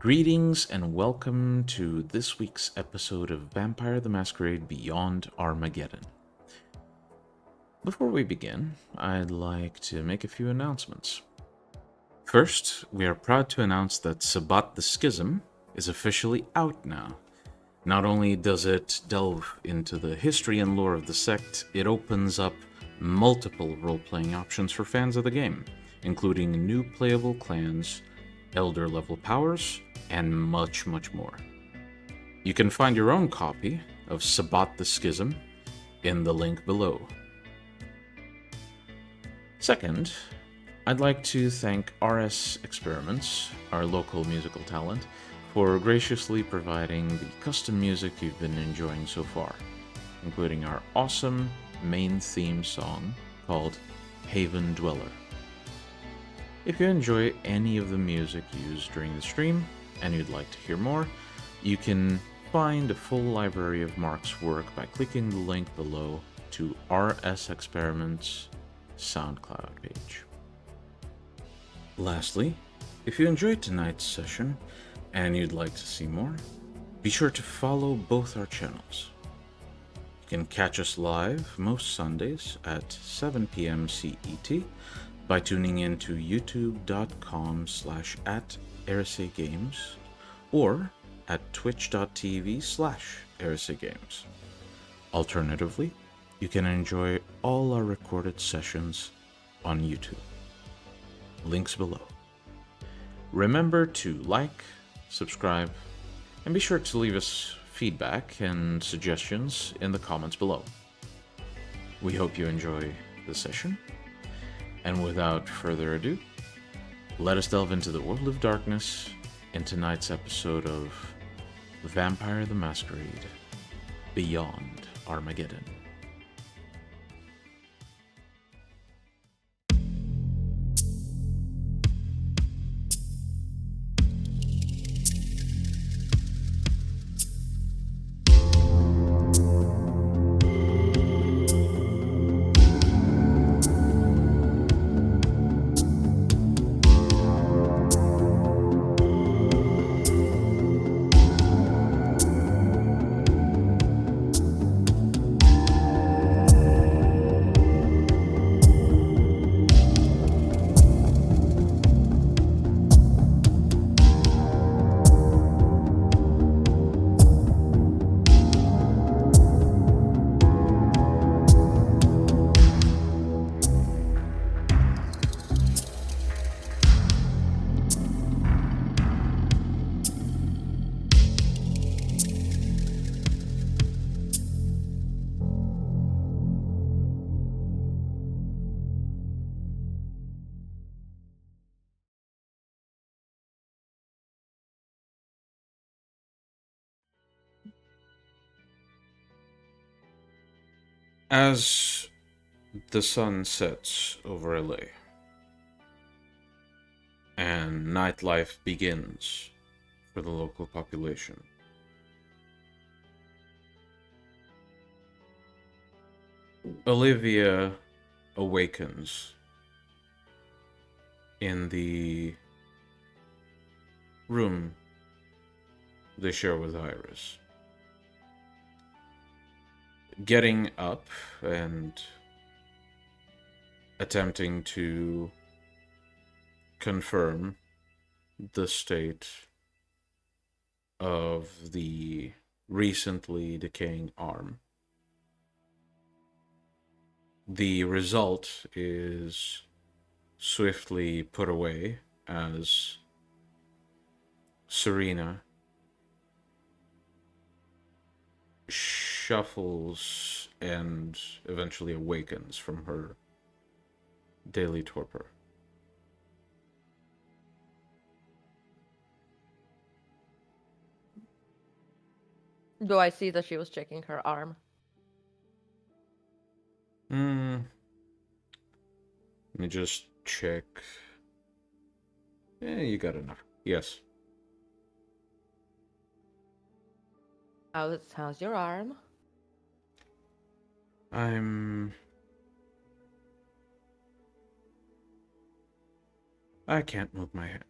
Greetings and welcome to this week's episode of Vampire the Masquerade Beyond Armageddon. Before we begin, I'd like to make a few announcements. First, we are proud to announce that Sabbat the Schism is officially out now. Not only does it delve into the history and lore of the sect, it opens up multiple role-playing options for fans of the game, including new playable clans, elder level powers, and much more. You can find your own copy of Sabbat the Schism in the link below. Second, I'd like to thank RS Experiments, our local musical talent, for graciously providing the custom music you've been enjoying so far, including our awesome main theme song called Haven Dweller. If you enjoy any of the music used during the stream, and you'd like to hear more, you can find a full library of Mark's work by clicking the link below to RS Experiments' SoundCloud page. Lastly, if you enjoyed tonight's session and you'd like to see more, be sure to follow both our channels. You can catch us live most Sundays at 7 p.m. CET by tuning in to youtube.com/@EriseGames or at twitch.tv/EriseGames. Alternatively, you can enjoy all our recorded sessions on YouTube. Links below. Remember to like, subscribe, and be sure to leave us feedback and suggestions in the comments below. We hope you enjoy the session. And without further ado, let us delve into the world of darkness in tonight's episode of Vampire the Masquerade Beyond Armageddon. As the sun sets over LA and nightlife begins for the local population, Olivia awakens in the room they share with Iris. Getting up and attempting to confirm the state of the recently decaying arm. The result is swiftly put away as Serena shuffles and eventually awakens from her daily torpor. Do I see that she was checking her arm? Let me just check. Yeah, you got enough. Yes. How's your arm? I can't move my hand.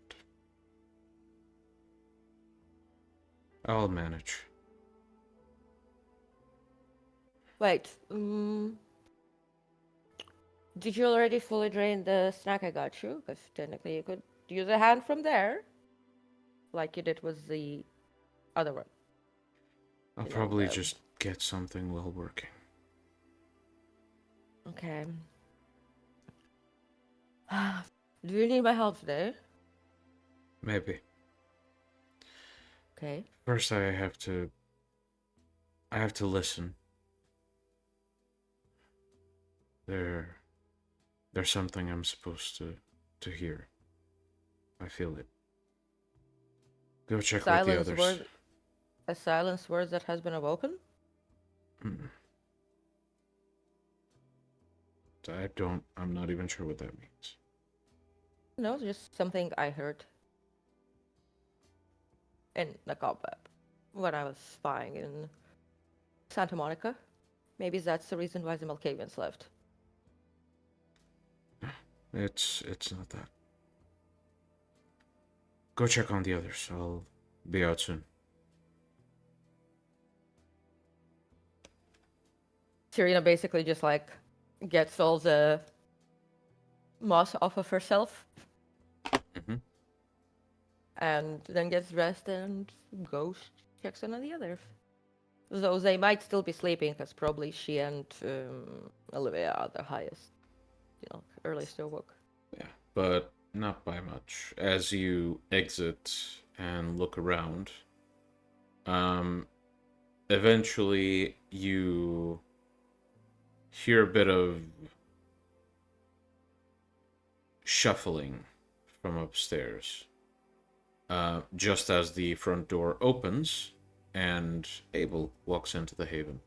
I'll manage. Wait, did you already fully drain the snack I got you? Because technically you could use a hand from there, like you did with the other one. I'll You know, probably just get something while working. Okay. Do you need my help today? Maybe. Okay. First I have to listen. There's something I'm supposed to hear. I feel it. Go check with the others. A silence word that has been awoken? Mm. I'm not even sure what that means. No, just something I heard in the cobweb when I was spying in Santa Monica. Maybe that's the reason why the Malkavians left. It's not that. Go check on the others. I'll be out soon. Serena basically just like gets all the moss off of herself Mm-hmm. and then gets dressed and goes checks in on the others. Though they might still be sleeping, because probably she and Olivia are the highest, earliest awoke. Yeah, but not by much. As you exit and look around, eventually you hear a bit of shuffling from upstairs. Just as the front door opens and Abel walks into the haven.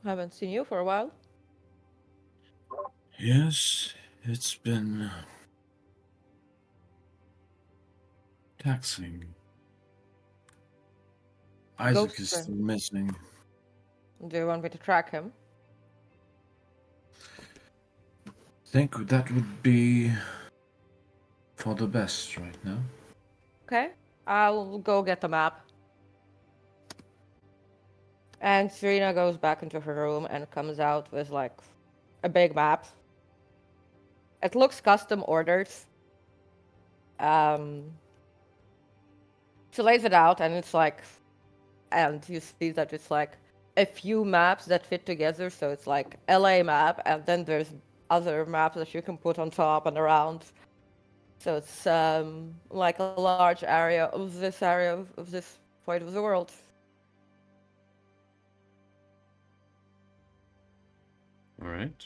Haven't seen you for a while. Yes, it's been taxing. Isaac is still missing. Do you want me to track him? Think that would be for the best right now. Okay, I'll go get the map. And Serena goes back into her room and comes out with like a big map. It looks custom ordered. She lays it out and it's like, and you see that it's like a few maps that fit together. So it's like LA map, and then there's other maps that you can put on top and around. So it's like a large area of this point of the world. All right.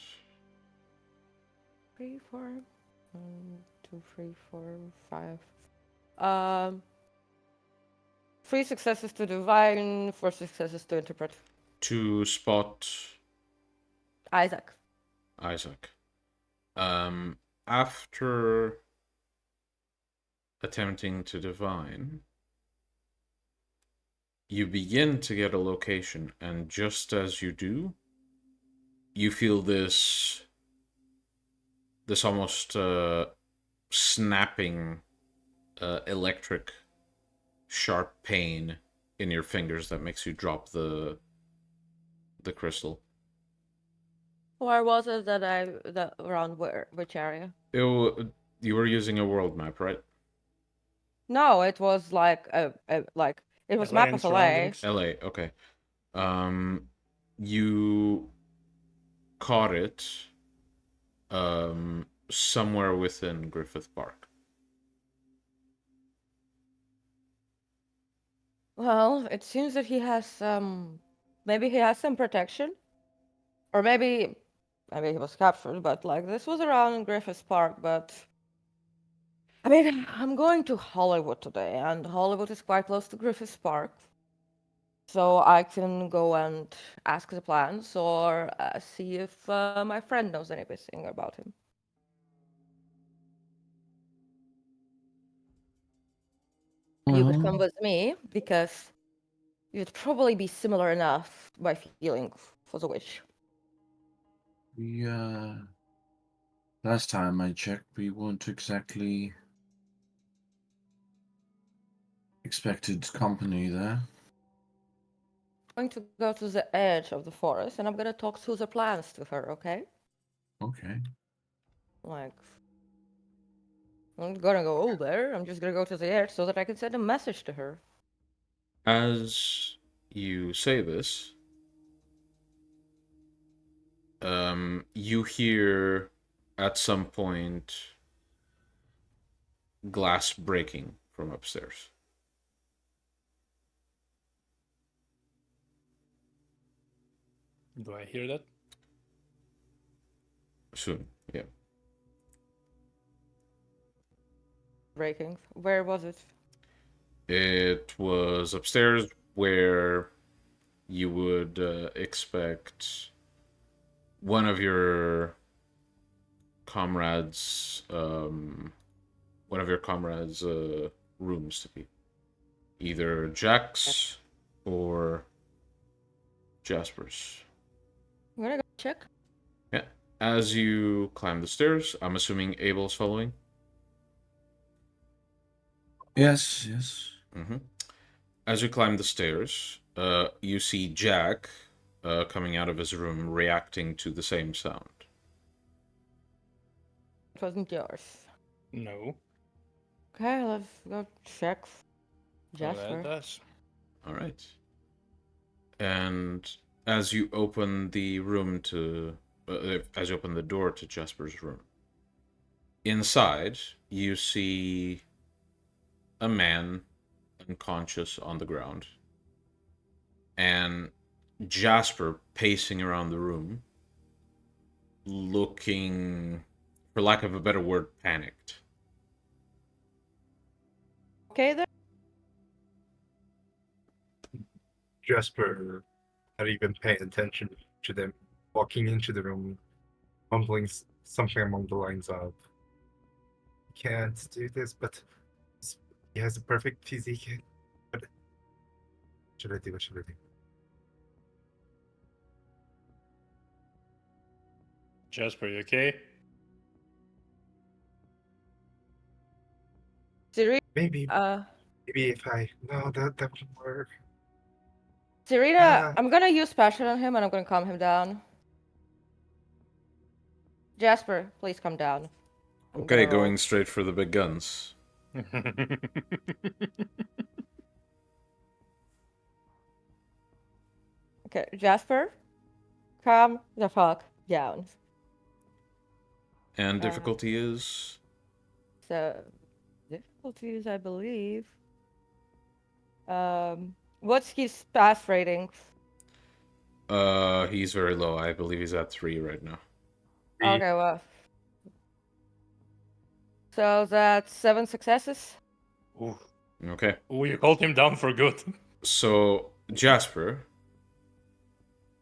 3, 4, 1, 2, 3, 4, 5. 3 successes to divine, 4 successes to interpret. To spot Isaac. After attempting to divine, you begin to get a location, and just as you do, you feel this almost snapping electric sharp pain in your fingers that makes you drop the crystal. Where was it around which area? You were using a world map, right? No, it was like it was map of LA. LA, okay. You caught it somewhere within Griffith Park. Well, it seems that he has maybe he has some protection, or maybe he was captured. But like this was around Griffith Park. But I mean, I'm going to Hollywood today, and Hollywood is quite close to Griffith Park, so I can go and ask the plans or see if my friend knows anything about him. You could come with me because you'd probably be similar enough by feeling for the witch. We, last time I checked, we weren't exactly expected company there. I'm going to go to the edge of the forest and I'm gonna talk through the plans to her, okay? Okay. Like, I'm gonna go over there. I'm just gonna go to the edge so that I can send a message to her. As you say this, you hear at some point glass breaking from upstairs. Do I hear that? Soon, yeah. Breaking. Where was it? It was upstairs where you would expect one of your comrades' rooms to be. Either Jack's or Jasper's. I'm gonna go check. Yeah. As you climb the stairs, I'm assuming Abel's following. Yes, yes. Mm-hmm. As you climb the stairs, you see Jack coming out of his room, reacting to the same sound. It wasn't yours. No. Okay, let's go check. Well, Jasper. that does. All right. And as you open the room to, as you open the door to Jasper's room, inside you see a man unconscious on the ground, and Jasper pacing around the room, looking, for lack of a better word, panicked. Okay then. Jasper not even paying attention to them walking into the room, mumbling something along the lines of, "Can't do this, but he has a perfect physique. What should I do? What should I do?" Jasper, you okay? Serena. Maybe if I no, that wouldn't work. Serena, I'm gonna use passion on him and I'm gonna calm him down. Jasper, please come down. Okay, going straight for the big guns. Okay, Jasper, calm the fuck down. And difficulty is? So, difficulties, I believe. What's his pass rating? He's very low. I believe he's at 3 right now. Okay, well. So that's 7 successes. Ooh. Okay. Ooh, you called him down for good. So, Jasper,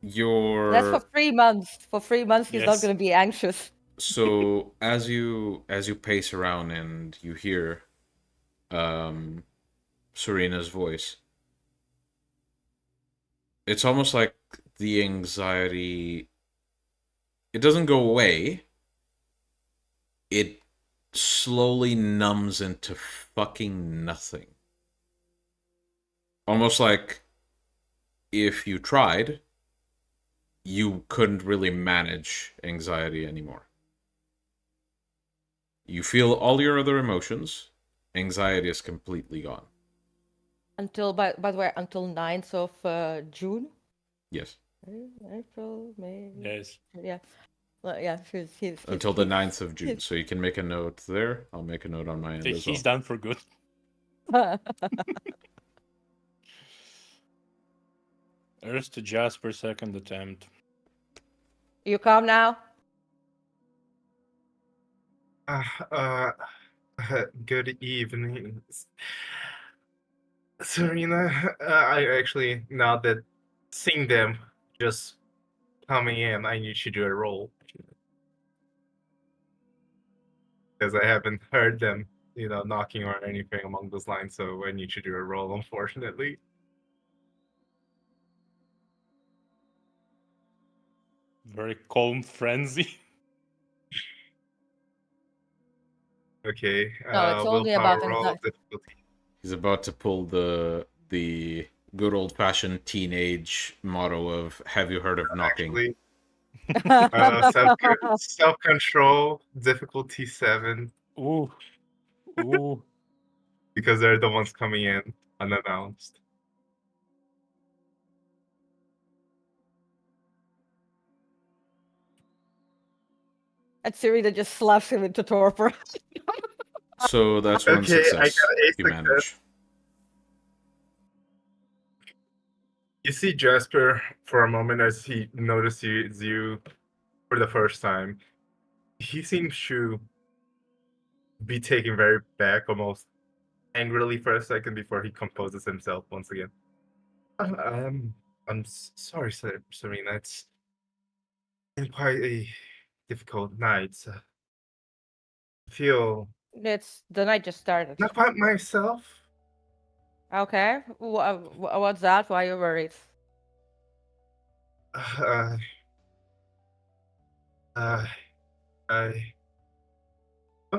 That's for 3 months. For 3 months, he's not Yes. gonna be anxious. So as you pace around and you hear Serena's voice, it's almost like the anxiety, it doesn't go away. It slowly numbs into fucking nothing. Almost like if you tried, you couldn't really manage anxiety anymore. You feel all your other emotions. Anxiety is completely gone. Until, by the way, until 9th of June? Yes. April, May. Yes. Yeah. Well, yeah, he's Until the 9th of June. So you can make a note there. I'll make a note on my end as well. He's done for good. Earth to Jasper, second attempt. You calm now? Good evening, Serena. I actually, now that seeing them just coming in, I need to do a roll because I haven't heard them, knocking or anything along those lines. So I need to do a roll, unfortunately. Very calm frenzy. Okay. No, it's only willpower about roll anxiety. difficulty. He's about to pull the good old fashioned teenage motto of "Have you heard of knocking?" Actually, self control difficulty 7 Ooh. Ooh. because they're the ones coming in unannounced. And Serena just slaps him into torpor. So that's one Okay, I success. got a You success. manage. You see Jasper for a moment as he notices you for the first time. He seems to be taken very back, almost angrily for a second before he composes himself once again. I'm sorry, Serena. It's been quite a difficult night. I feel It's the night just started. not quite myself. Okay, what's that? Why are you worried? Uh, uh,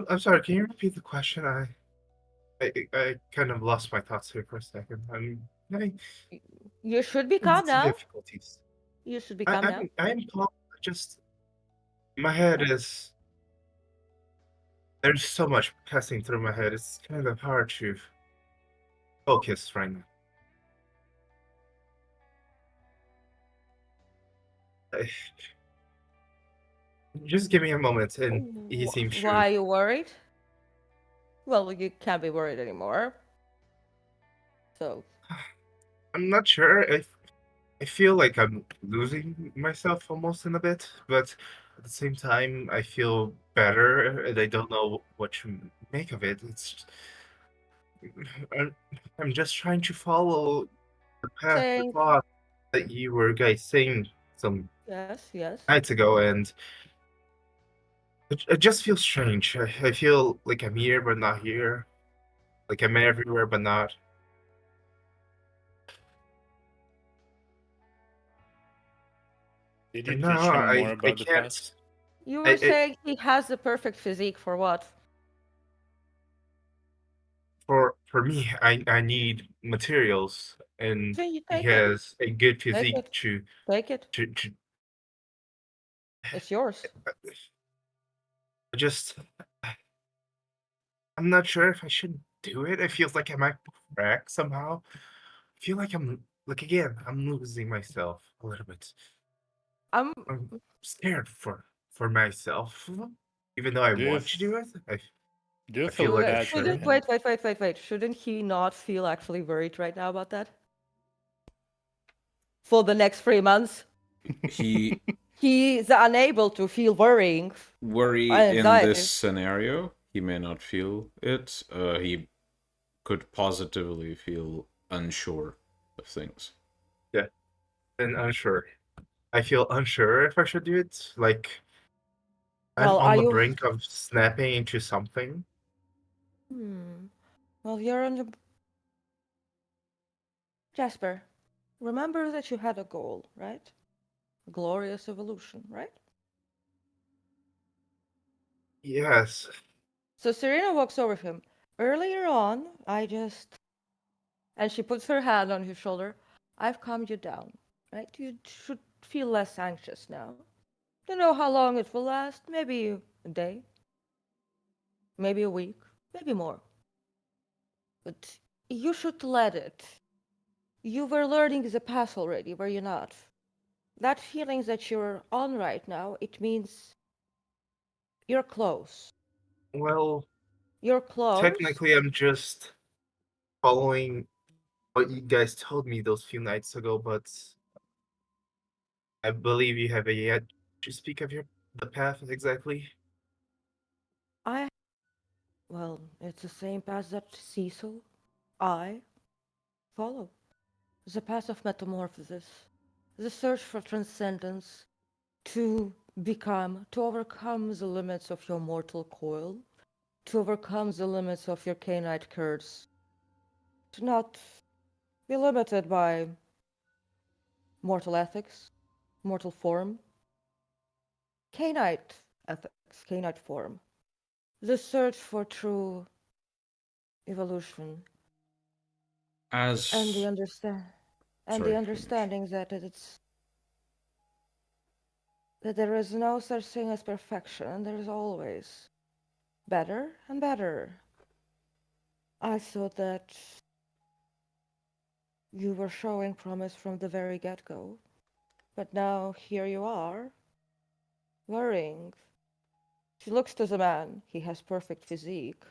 I'm sorry. Can you repeat the question? I kind of lost my thoughts here for a second. I'm having You should be calm now. difficulties. You should be calm now. I'm calm. Just my head is. There's so much passing through my head. It's kind of hard to focus right now. I- Just give me a moment, and he seems to. Why are you worried? Well, you can't be worried anymore. So, I'm not sure. I feel like I'm losing myself almost in a bit, but at the same time, I feel better, and I don't know what to make of it. I'm, I'm just trying to follow the path, the saying thought that you were guys saying some yes, yes. nights ago, and it just feels strange. I feel like I'm here but not here, like I'm everywhere but not. Did you And teach now him more I about the can't. past? You were I, saying he has the perfect physique for what? for me, I need materials, and Then you he take it. has a good Take physique it. Take it. to It's yours. just. I'm not sure if I should do it. It feels like I might crack somehow. I feel like I'm losing myself a little bit. I'm I'm scared for myself, even though I Do you, want to do it. do you I feel feel like I bad for shouldn't. shouldn't him? wait. Shouldn't he not feel actually worried right now about that? For the next 3 months? He He's unable to feel worrying. worry in this Anxiety. scenario. He may not feel it. He could positively feel unsure of things. Yeah, and unsure. I feel unsure if I should do it. Like I'm Well, on are the you? brink of snapping into something. Well, you're on the. Jasper, remember that you had a goal, right? A glorious evolution, right? Yes. So Serena walks over him. Earlier on, and she puts her hand on his shoulder. I've calmed you down, right? You should feel less anxious now. Don't know how long it will last. Maybe a day, maybe a week, maybe more. But you should let it. You were learning the path already, were you not? That feeling that you're on right now, it means you're close. Well, You're close. technically, I'm just following what you guys told me those few nights ago, but I believe you have a yet to speak of the path exactly. I, well, it's the same path that Cecil, I, follow. The path of metamorphosis. The search for transcendence. To overcome the limits of your mortal coil. To overcome the limits of your Cainite curse. To not be limited by mortal ethics, mortal form. Cainite ethics, Cainite form. The search for true evolution. As And the understand and Sorry, the finish. understanding that there is no such thing as perfection, and there is always better and better. I thought that you were showing promise from the very get-go, but now here you are, worrying. She looks to the man. He has perfect physique.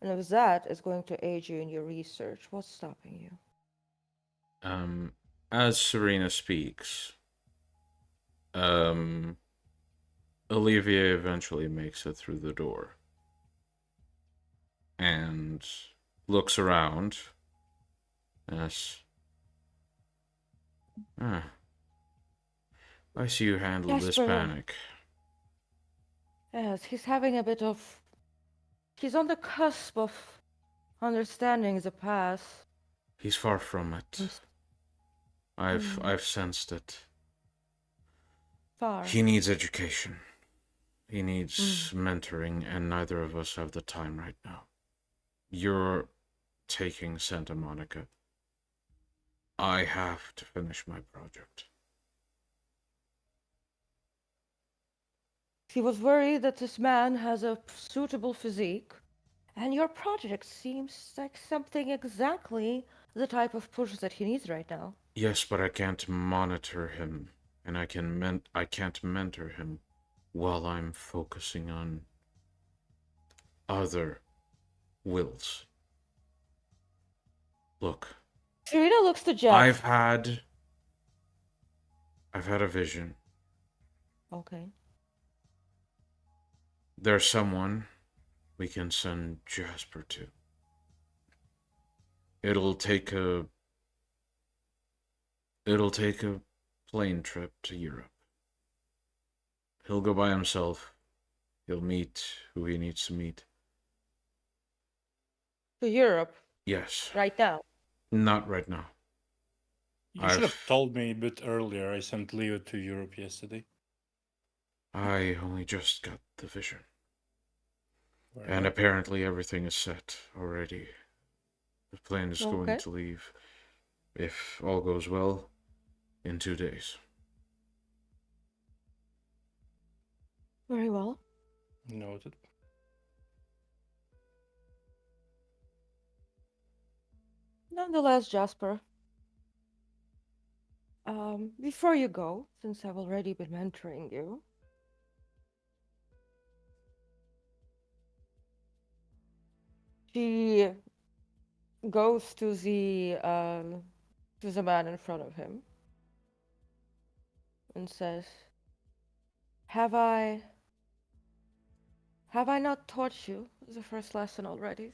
And if that is going to aid you in your research, what's stopping you? as Serena speaks, Olivia eventually makes it through the door and looks around. Yes. Ah, I see you handled this Jasper. panic. Yes, he's having a bit of. He's on the cusp of understanding the past. He's far from it. He's I've sensed it. far. He needs education. He needs mentoring, and neither of us have the time right now. You're taking Santa Monica. I have to finish my project. He was worried that this man has a suitable physique, and your project seems like something exactly the type of push that he needs right now. Yes, but I can't monitor him, and I can't mentor him while I'm focusing on other wills. Look, Serena looks to Jeff. I've had a vision. Okay. There's someone we can send Jasper to. It'll take a plane trip to Europe. He'll go by himself. He'll meet who he needs to meet. To Europe Yes. right now. Not right now. You should have told me a bit earlier. I sent Leo to Europe yesterday. I only just got the vision. Very And well. apparently everything is set already. The plane is going Okay. to leave, if all goes well, in 2 days. Very well. Noted. Nonetheless, Jasper, before you go, since I've already been mentoring you, she goes to the man in front of him and says, Have I not taught you the first lesson already?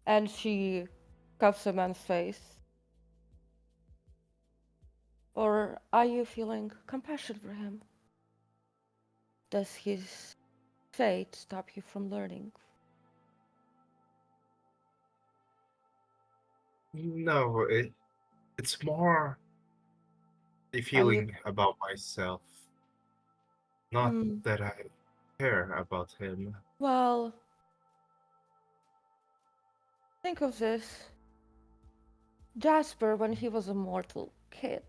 And she cuffs the man's face. Or are you feeling compassion for him? Does his fate stop you from learning? No, it's more a feeling about myself. Not that I care about him. Well, think of this. Jasper when he was a mortal kid,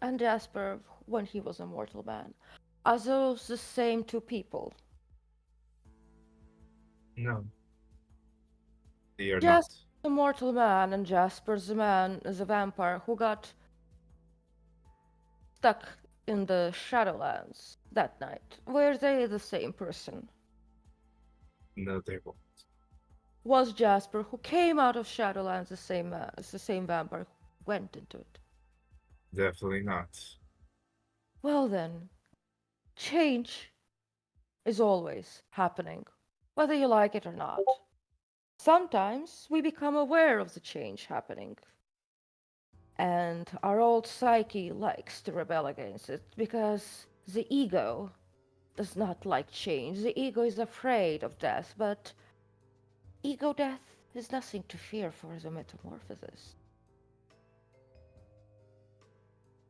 and Jasper when he was a mortal man. Are those the same two people? No. They are Just not. the mortal man and Jasper the man, the vampire who got stuck in the Shadowlands that night. Were they the same person? No, they won't. Was Jasper who came out of Shadowlands the same vampire who went into it? Definitely not. Well then, change is always happening, whether you like it or not. Sometimes we become aware of the change happening, and our old psyche likes to rebel against it because the ego does not like change. The ego is afraid of death, but ego death is nothing to fear for the metamorphosis.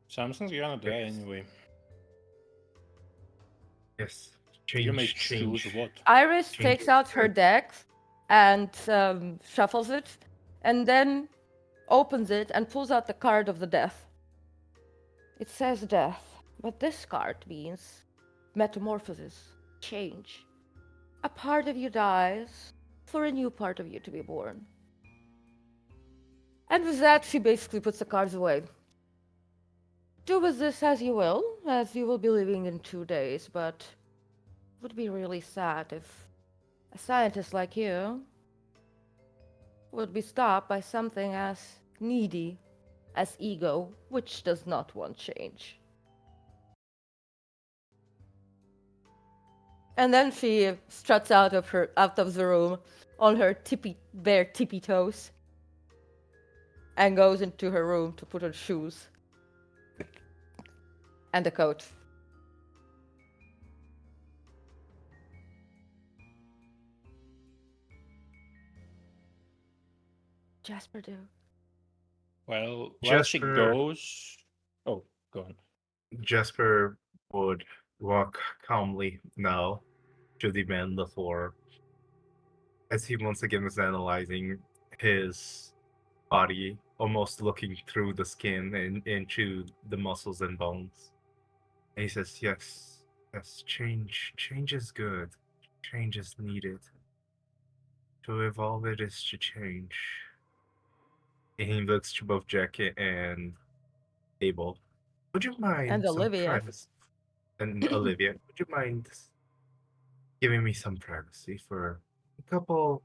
Samson's gonna die anyway. Yes. You may Change. choose what. Iris Change takes is out her good. deck and shuffles it, and then opens it and pulls out the card of the death. It says death, but this card means metamorphosis, change. A part of you dies for a new part of you to be born. And with that, she basically puts the cards away. Do with this as you will be leaving in 2 days, but it would be really sad if a scientist like you would be stopped by something as needy as ego, which does not want change. And then she struts out of the room on her bare tippy toes and goes into her room to put on shoes and a coat. Jasper do. Well, while she Jasper- goes. Oh, go on. Jasper would walk calmly now to the man on the floor as he once again was analyzing his body, almost looking through the skin and into the muscles and bones. And he says, yes, change is good. Change is needed. To evolve it is to change. And he looks to both Jack and Abel. Would you mind And some Olivia. privacy? And Olivia, would you mind giving me some privacy for a couple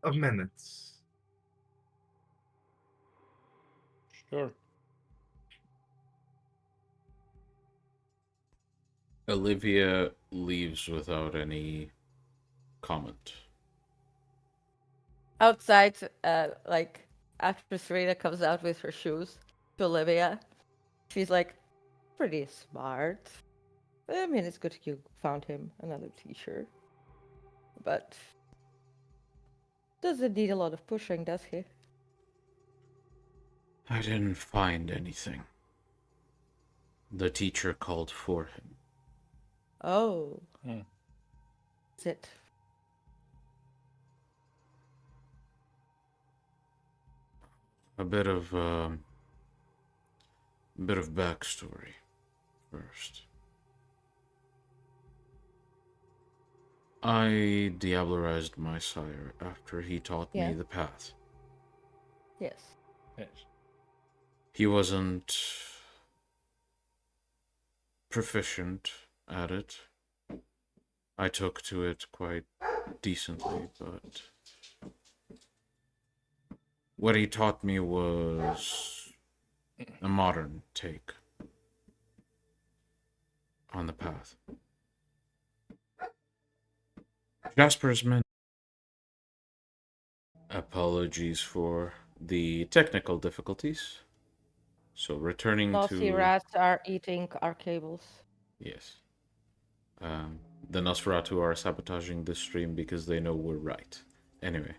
of minutes? Sure. Olivia leaves without any comment. Outside, like after Serena comes out with her shoes to Olivia, she's like, pretty smart. I mean, it's good you found him another t-shirt. But doesn't need a lot of pushing, does he? I didn't find anything. The teacher called for him. Oh. Hmm. Is it? A bit of backstory first. I diablerized my sire after he taught Yeah. me the path. Yes. Yes. He wasn't proficient at it. I took to it quite decently, but what he taught me was a modern take on the path. Jasper's men. Apologies for the technical difficulties. So returning Naughty to rats are eating our cables. yes, the Nosferatu are sabotaging this stream because they know we're right. Anyway,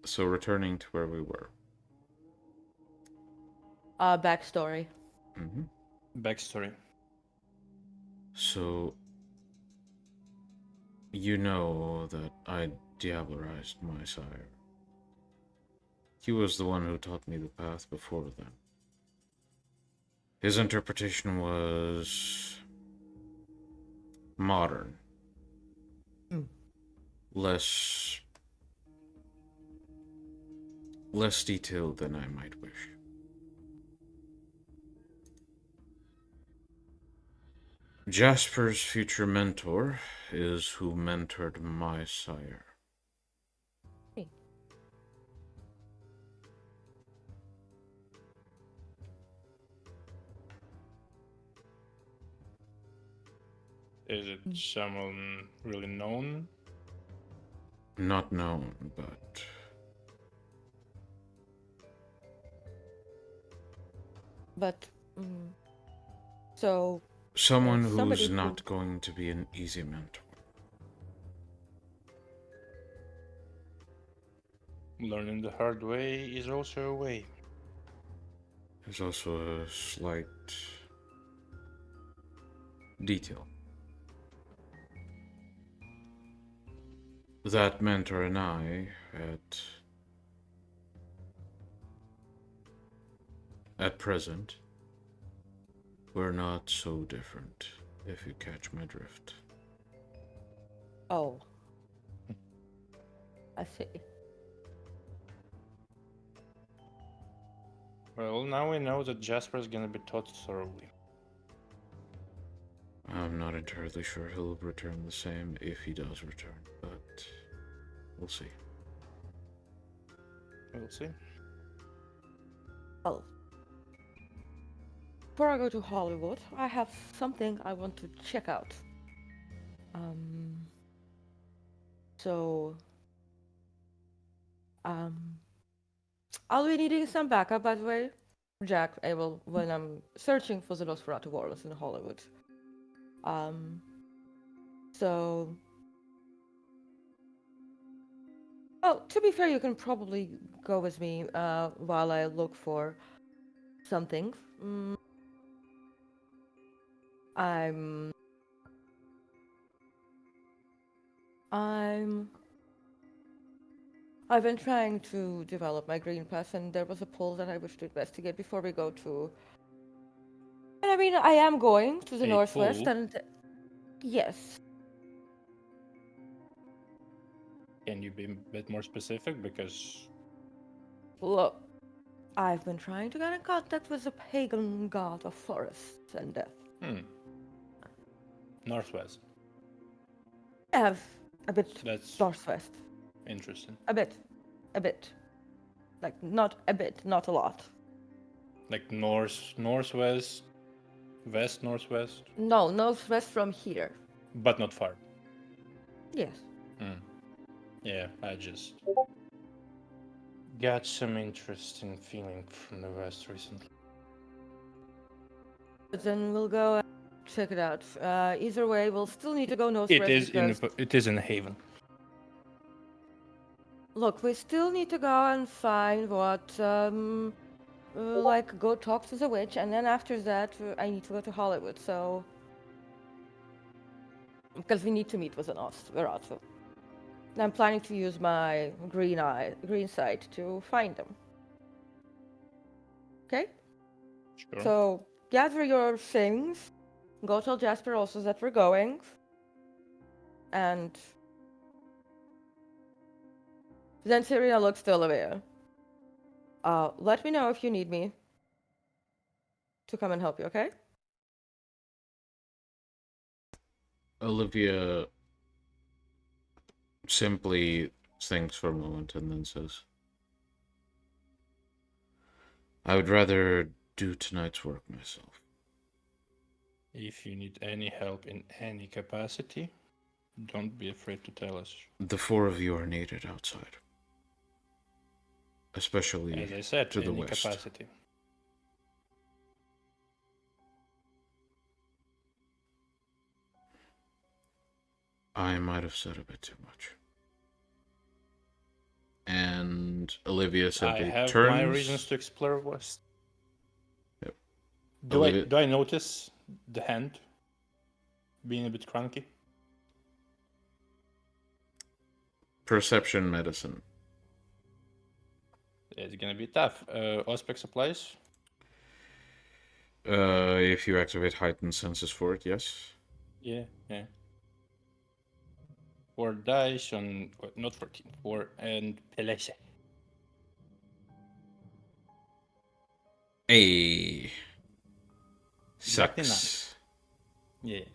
so returning to where we were. Backstory. Mm-hmm. Backstory. So you know that I diablerized my sire. He was the one who taught me the path before then. His interpretation was modern. Less detailed than I might wish. Jasper's future mentor is who mentored my sire. Is it someone really known? Not known, but So someone somebody who's who- not going to be an easy mentor. Learning the hard way is also a way. There's also a slight detail. That mentor and I at present, we're not so different, if you catch my drift. Oh. I see. Well, now we know that Jasper is gonna be taught thoroughly. I'm not entirely sure he'll return the same if he does return, but we'll see. We'll see. Well, before I go to Hollywood, I have something I want to check out. So, I'll be needing some backup, by the way. Jack, Abel, when I'm searching for the Nosferatu warlords in Hollywood. So... Well, to be fair, you can probably go with me while I look for something. I've been trying to develop my green pass, and there was a poll that I wish to investigate before we go to... And I mean, I am going to the A northwest, pool? and... Yes. Can you be a bit more specific? Because Look, I've been trying to get in contact with the pagan god of forests and death. Northwest. I have a bit That's northwest. interesting. A bit. Like, not a bit, not a lot. Like northwest, west, northwest, No, northwest from here. but not far. Yes. Yeah, I just got some interesting feeling from the west recently. But then we'll go and check it out. Either way, we'll still need to go northwest because... It is in Haven. Look, we still need to go and find what, like, go talk to the witch, and then after that, I need to go to Hollywood, so... Because we need to meet with an Nosferatu. And I'm planning to use my green sight to find them. Okay? Sure. So, gather your things. Go tell Jasper also that we're going. And... Then Serena looks to Olivia. Let me know if you need me to come and help you, okay? Olivia simply thinks for a moment and then says, I would rather do tonight's work myself. If you need any help in any capacity, don't be afraid to tell us. The four of you are needed outside. Especially As I said, to the any west. capacity. I might have said a bit too much. And Olivia simply I have turns. my reasons to explore west. Yep. Do I notice the hand being a bit cranky? Perception medicine. It's gonna be tough. Auspex supplies. If you activate heightened senses for it, yes. Yeah. 4 dice on not 14. 4 and Pelese. A Exactly sucks. Yeah.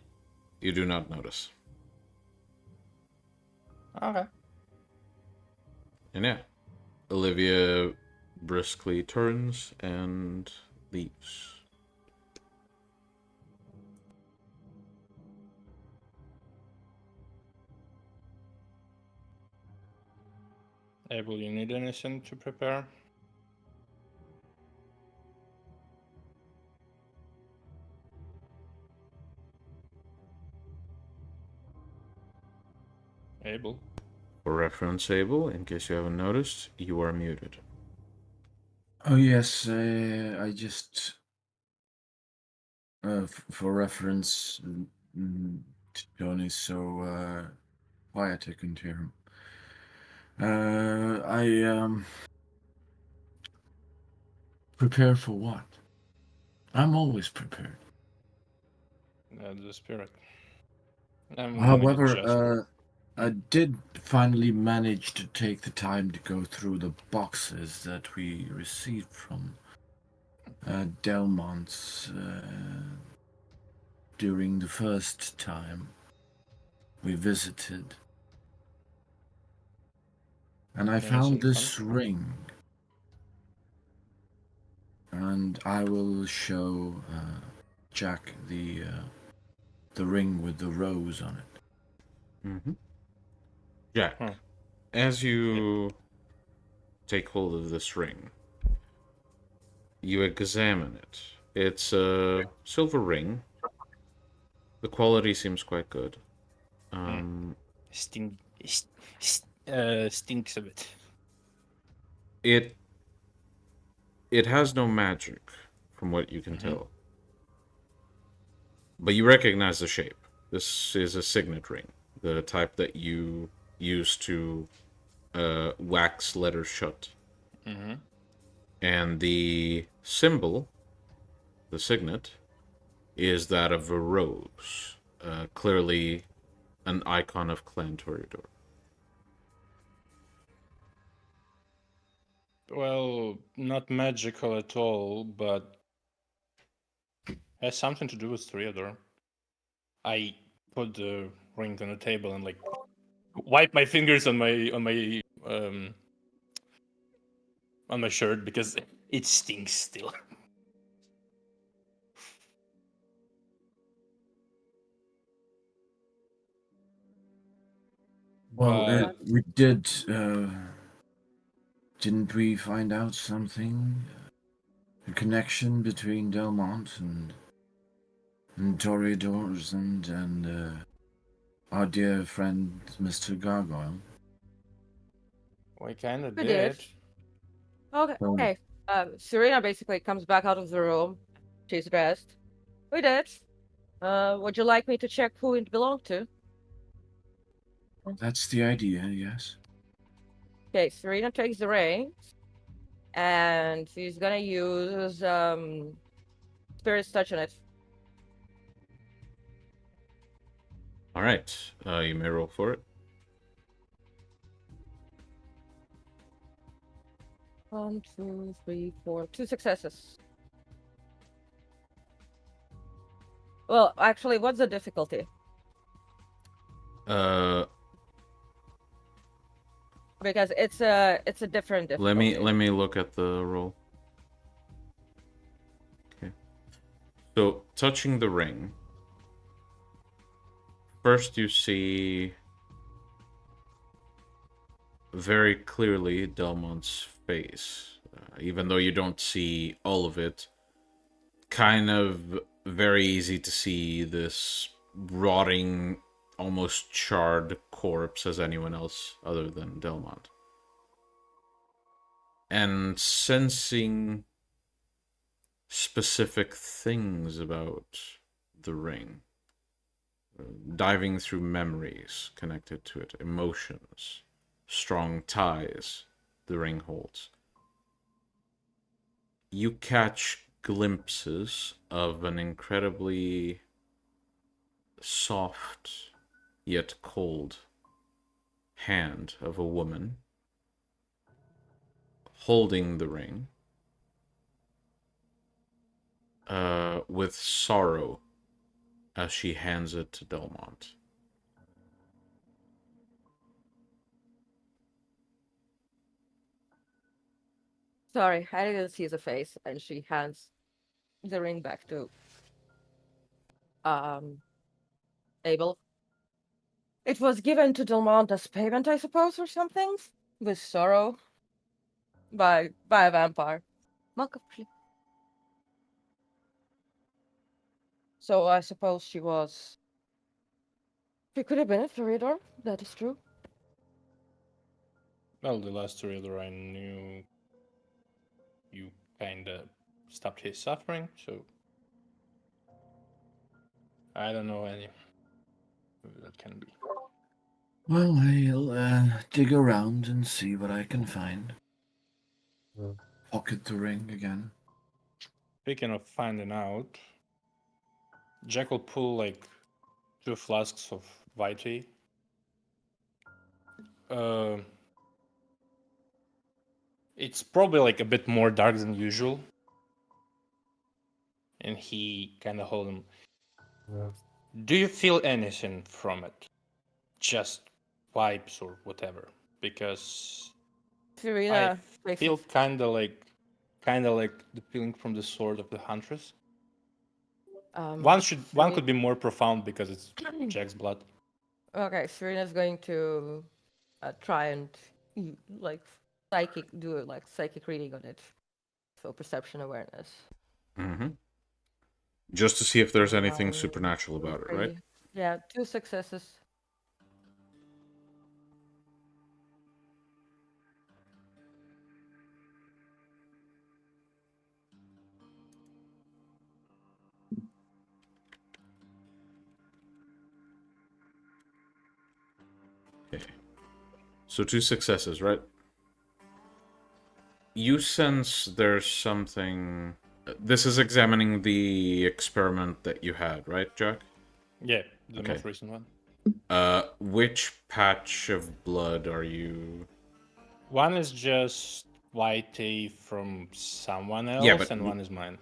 You do not notice. Okay. And yeah, Olivia briskly turns and leaves. Abel, you need anything to prepare? Abel. For reference, Abel, in case you haven't noticed, you are muted. Oh yes, I just for reference, John is so quiet I couldn't hear him. I prepare for what? I'm always prepared. The spirit. I'm gonna get Jasper. However, I did finally manage to take the time to go through the boxes that we received from Delmont's during the first time we visited. And I found Anything this fun? ring. And I will show Jack the ring with the rose on it. Mm-hmm. Jack, Huh. as you take hold of this ring, you examine it. It's a silver ring. The quality seems quite good. Stinks a bit. It has no magic, from what you can tell. But you recognize the shape. This is a signet ring, the type that you use to wax letters shut. And the symbol, the signet, is that of a rose, clearly an icon of Clan Toreador. Well, not magical at all, but has something to do with Toreador. I put the ring on the table and like wipe my fingers on my shirt because it stinks still. Well, But we did. Didn't we find out something? A connection between Delmont and Toreadors and our dear friend Mr. Gargoyle. we kind of We did. did. Okay. So- Okay. Serena basically comes back out of the room. She's dressed. We did. Would you like me to check who it belonged to? That's the idea, yes. Okay, Serena takes the ring, and she's gonna use Spirit's Touch on it. All right, you may roll for it. 1, 2, 3, 4. 2 successes. Well, actually, what's the difficulty? Because it's a different difficulty. Let me look at the roll. Okay. So touching the ring. First, you see very clearly Delmont's face, even though you don't see all of it. Kind of very easy to see this rotting, almost charred corpse as anyone else other than Delmont. And sensing specific things about the ring, diving through memories connected to it, emotions, strong ties the ring holds. You catch glimpses of an incredibly soft yet cold hand of a woman holding the ring with sorrow as she hands it to Delmont. Sorry, I didn't see the face, and she hands the ring back to Abel. It was given to Delmont as payment, I suppose, or something, with sorrow, by a vampire. So I suppose she could have been a Toreador. That is true. Well, the last Toreador I knew, you kinda stopped his suffering, so I don't know any who that can be. Well, I'll dig around and see what I can find. Pocket the ring again. Speaking of finding out, Jack will pull like 2 flasks of Vitae. It's probably like a bit more dark than usual. And he kind of hold him. Do you feel anything from it? Just vibes or whatever? Because Serena I makes feel it. kind of like the feeling from the sword of the huntress. One could be more profound because it's Jack's blood. Okay, Serena's going to try and like psychic reading on it. So perception awareness. Mm-hmm. Just to see if there's anything 1, supernatural about it, right? 3. Yeah, 2 successes. Okay. So 2 successes, right? You sense there's something... This is examining the experiment that you had, right, Jack? Yeah, the Okay. most recent one. Which patch of blood are you... One is just Vitae from someone else, Yeah, but and one is mine.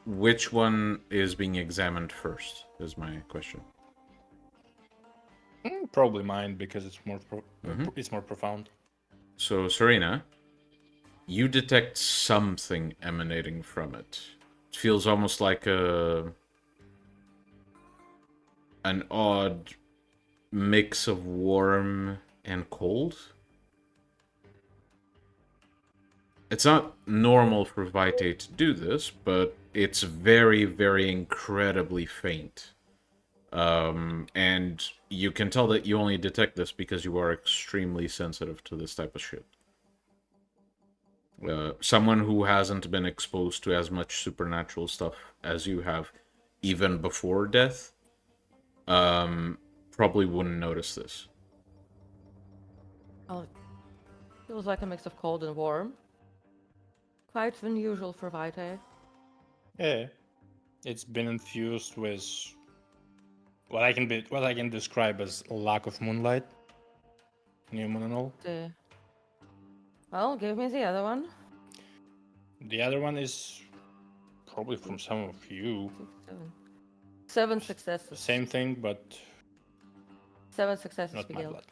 which one is being examined first, is my question. Probably mine because it's more Mhm. it's more profound. So, Serena, you detect something emanating from it. It feels almost like an odd mix of warm and cold. It's not normal for Vitae to do this, but it's very, very incredibly faint. And you can tell that you only detect this because you are extremely sensitive to this type of shit. Someone who hasn't been exposed to as much supernatural stuff as you have, even before death, probably wouldn't notice this. Oh, it feels like a mix of cold and warm. Quite unusual for Vitae. Yeah, it's been infused with what I can describe as lack of moonlight, new moon and all. Well, give me the other one. The other one is probably from some of you. 7 successes. Same thing, but 7 successes, not my Miguel. blood.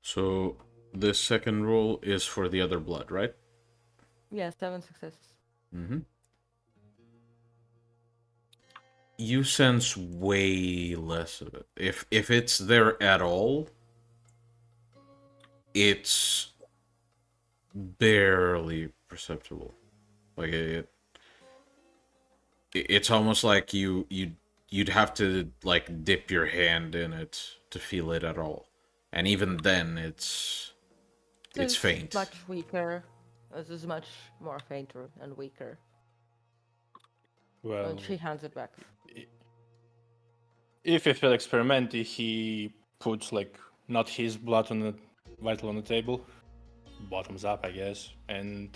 So this second roll is for the other blood, right? Yeah, 7 successes. Mm-hmm. You sense way less of it. If it's there at all, it's barely perceptible. Like it's almost like you'd have to like dip your hand in it to feel it at all, and even then it's faint. Much weaker. This is much more fainter and weaker. Well, And she hands it back. if he feel experimenty, he puts like not his blood on the vital on the table, bottoms up, I guess, and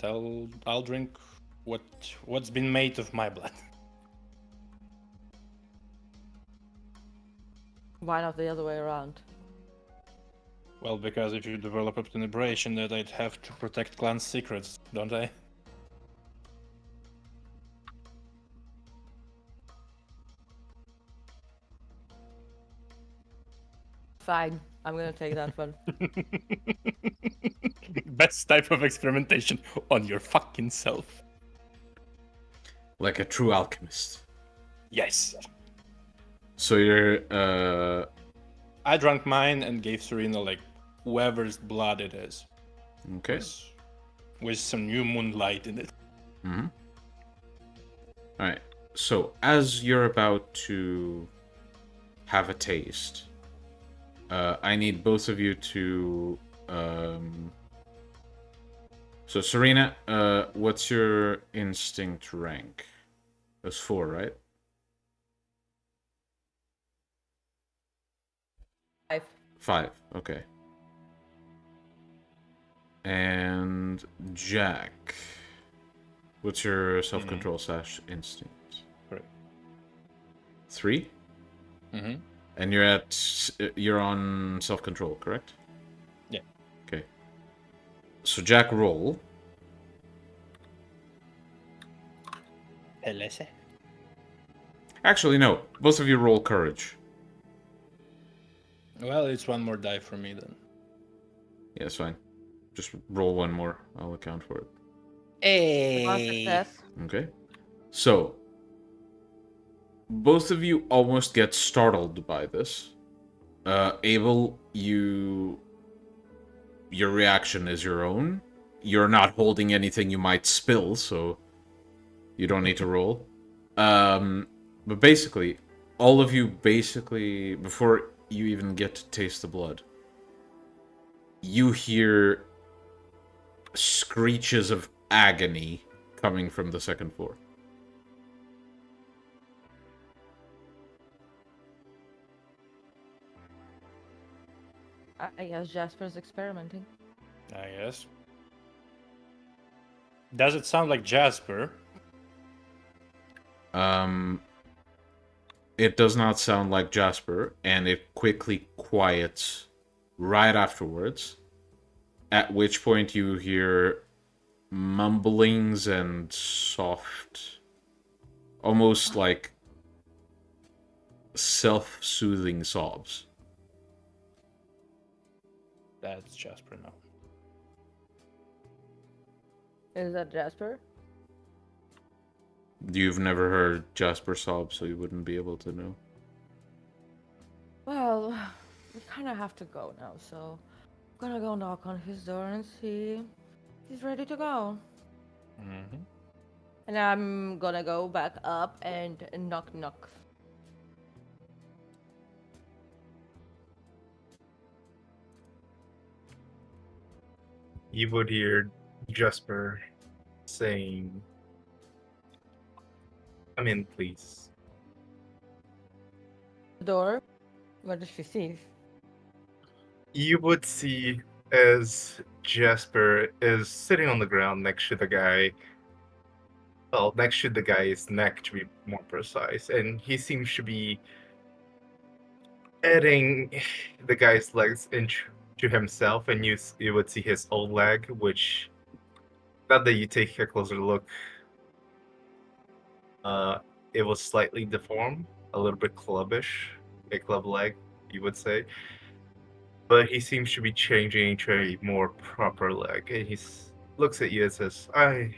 I'll drink what's been made of my blood. Why not the other way around? Well, because if you develop a tenebracion, that I'd have to protect clan secrets, don't I? Fine, I'm gonna take that one. Best type of experimentation on your fucking self. Like a true alchemist. Yes. So you're I drank mine and gave Serena like whoever's blood it is. okay. With some new moonlight in it. Mm-hmm. Alright. So as you're about to have a taste, I need both of you to So Serena, what's your instinct rank? That's 4, right? 5. 5. Okay. And Jack, what's your self-control / instinct? 3. 3? Mm-hmm. And you're on self-control, correct? Yeah. Okay. So Jack, roll. Pelese. Actually, no. Both of you roll courage. Well, it's one more die for me then. Yeah, it's fine. Just roll one more. I'll account for it. One Hey. success. Okay. So, both of you almost get startled by this. Abel, your reaction is your own. You're not holding anything you might spill, so you don't need to roll. But basically, all of you before you even get to taste the blood, you hear screeches of agony coming from the second floor. I guess Jasper's experimenting. I guess. Does it sound like Jasper? It does not sound like Jasper, and it quickly quiets right afterwards, at which point you hear mumblings and soft, almost like self-soothing sobs. That's Jasper now. Is that Jasper? You've never heard Jasper sob, so you wouldn't be able to know. Well, we kind of have to go now, so I'm gonna go knock on his door and see if he's ready to go. Mm-hmm. And I'm gonna go back up and knock knock. You would hear Jasper saying, "Come in, please." The door? What does she see? You would see as Jasper is sitting on the ground next to the guy. Well, next to the guy's neck, to be more precise, and he seems to be adding the guy's legs into himself, and you would see his whole leg, which, now that you take a closer look, it was slightly deformed, a little bit clubbish, a club leg, you would say. But he seems to be changing into a more proper leg, and he looks at you and says, I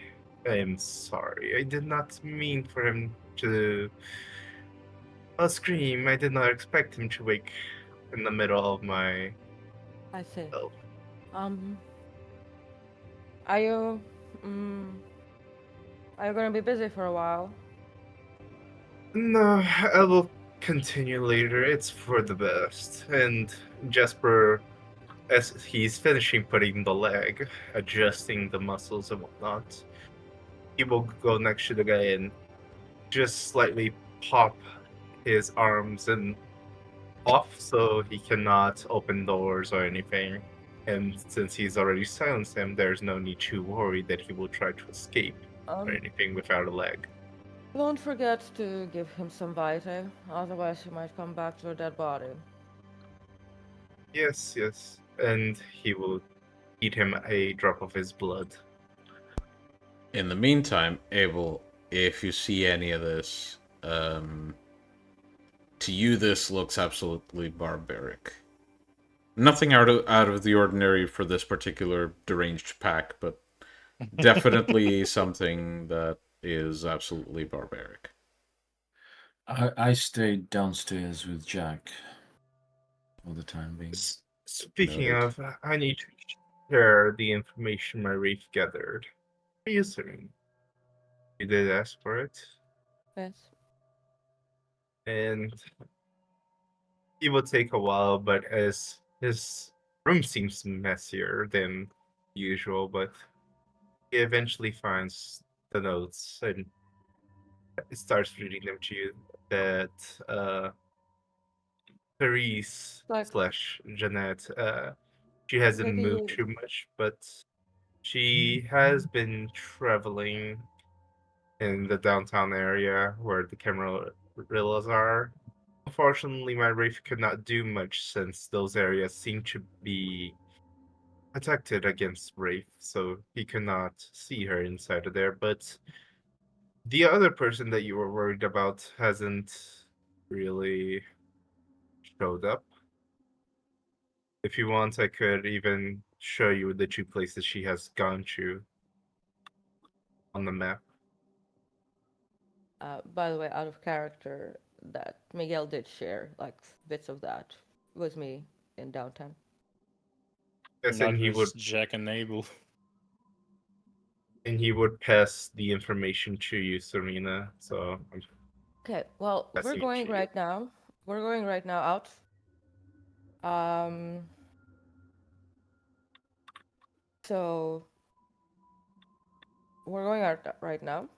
am sorry. I did not mean for him to scream. I did not expect him to wake in the middle of my... I see. Oh. Are you, are you gonna be busy for a while? No, I will continue later. It's for the best. And Jasper, as he's finishing putting the leg, adjusting the muscles and whatnot, he will go next to the guy and just slightly pop his arms and off so he cannot open doors or anything. And since he's already silenced him, there's no need to worry that he will try to escape or anything without a leg. Don't forget to give him some Vitae, otherwise he might come back to a dead body. Yes, yes. And he will eat him a drop of his blood. In the meantime, Abel, if you see any of this, to you this looks absolutely barbaric. Nothing out of the ordinary for this particular deranged pack, but definitely something that is absolutely barbaric. I stayed downstairs with Jack for the time being. Speaking Noted. of, I need to share the information my reef gathered. Are you certain? You did ask for it? Yes. And it will take a while, but as his room seems messier than usual, but he eventually finds the notes and starts reading them to you. That Erise Like / Jeanette, she hasn't maybe moved too much, but she has been traveling in the downtown area where the Camarillas are. Unfortunately, my Wraith could not do much since those areas seem to be protected against Wraith, so he could not see her inside of there. But the other person that you were worried about hasn't really showed up. If you want, I could even show you the 2 places she has gone to on the map. by the way, out of character, that Miguel did share like bits of that with me in downtown. Yes, Not with Jack and Abel. and he would pass the information to you, Serena. So I'm Okay, well, we're passing it going to you. right now. We're going right now out. So we're going out right now.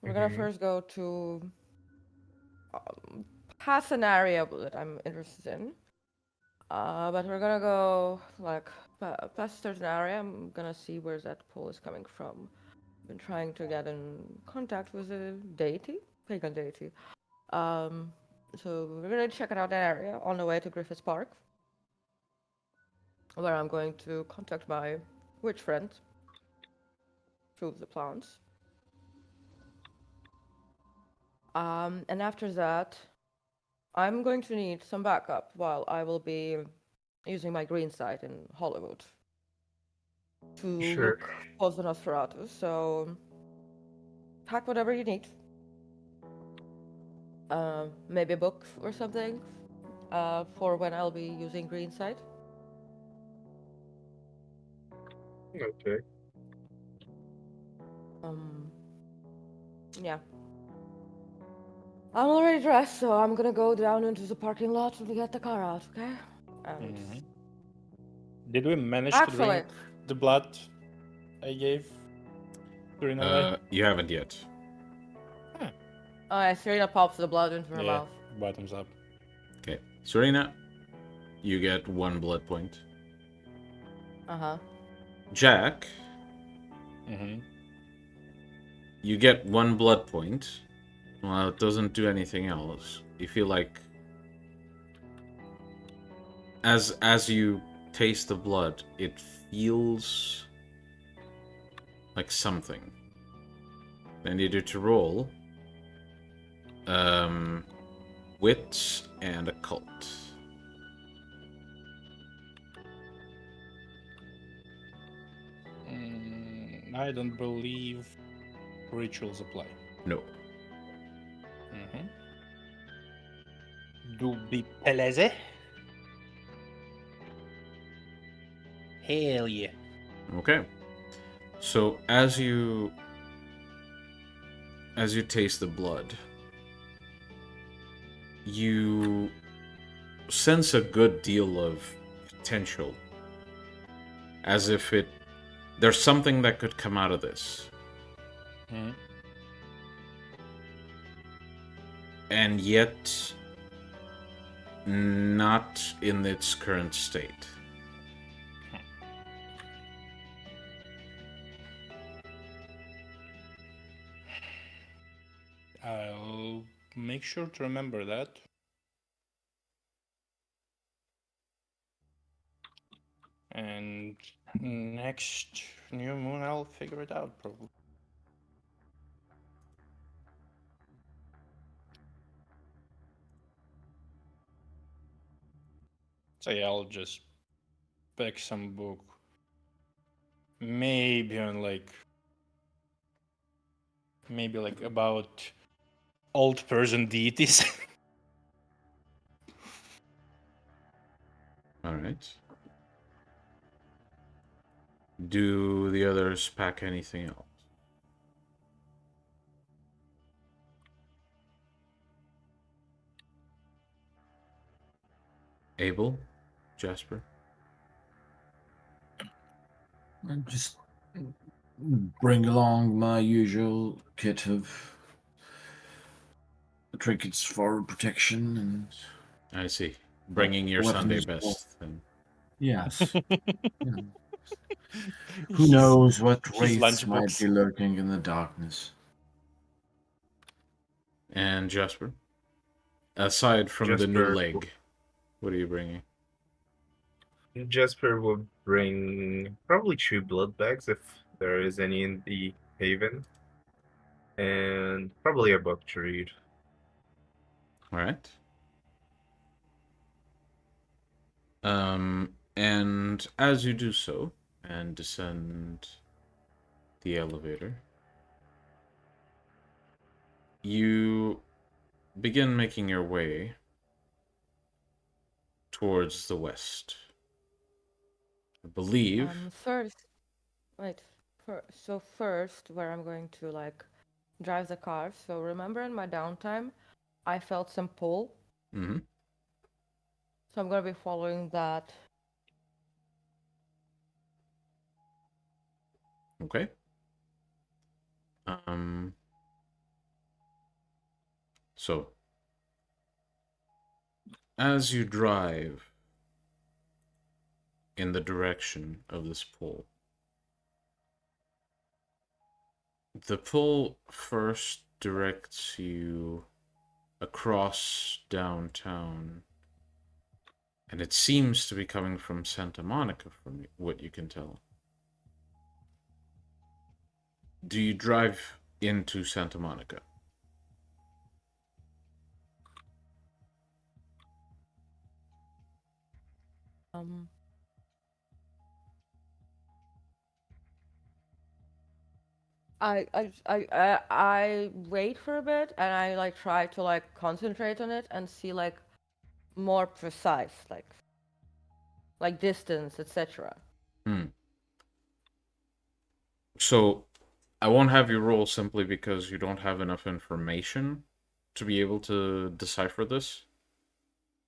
We're gonna Mhm. first go to past an area that I'm interested in. But we're gonna go like past a certain area. I'm gonna see where that pull is coming from. Been trying to get in contact with a deity, pagan deity. So we're gonna check out that area on the way to Griffith Park, where I'm going to contact my witch friend through the plants. And after that, I'm going to need some backup while I will be using my green site in Hollywood to Sure. look for the Nosferatu. So pack whatever you need. Maybe a book or something for when I'll be using green site. Okay. Yeah. I'm already dressed, so I'm gonna go down into the parking lot to get the car out, okay? And Did we manage to actually, drink the blood I gave during the way? You haven't yet. Serena pops the blood into her Yeah, mouth. bottoms up. Okay. Serena, you get 1 blood point. Uh-huh. Jack, Mm-hmm. you get 1 blood point. Well, it doesn't do anything else. You feel like as you taste the blood, it feels like something. I need you to roll wits and occult. I don't believe rituals apply. No. Mm-hmm. Do be peleze? Hell yeah. Okay. So as you taste the blood, you sense a good deal of potential. As if there's something that could come out of this. Mm-hmm. And yet not in its current state. I'll make sure to remember that. And next new moon, I'll figure it out, probably. So yeah, I'll just pick some book. Maybe about old Persian deities. All right. Do the others pack anything else? Abel? Jasper? I'm just bring along my usual kit of trinkets for protection and I see. Bringing your Sunday weapons. best then. Yes. Yeah. Who knows what His wraiths might lunchbox. be lurking in the darkness? And Jasper? Aside from the new Jasper, leg, what are you bringing? Jasper will bring probably 2 blood bags if there is any in the haven, and probably a book to read. Alright. And as you do so, and descend the elevator, you begin making your way towards the west. I believe. First, wait. So first, where I'm going to like drive the car. So remember in my downtime, I felt some pull. Mm-hmm. So I'm gonna be following that. Okay. So as you drive in the direction of this pull, the pull first directs you across downtown, and it seems to be coming from Santa Monica, from what you can tell. Do you drive into Santa Monica? Um, I wait for a bit and I like try to like concentrate on it and see like more precise, like distance, etc. So I won't have you roll simply because you don't have enough information to be able to decipher this.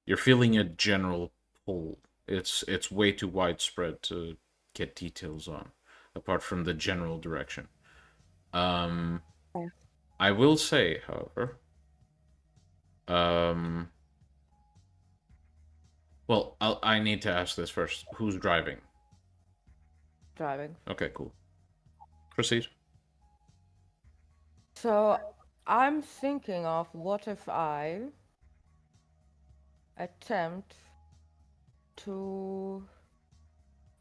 You're feeling a general pull. It's way too widespread to get details on, apart from the general direction. Um, Yeah. I will say, however, um, well, I need to ask this first. Who's driving? Driving. Okay, cool. Proceed. So I'm thinking of what if I attempt to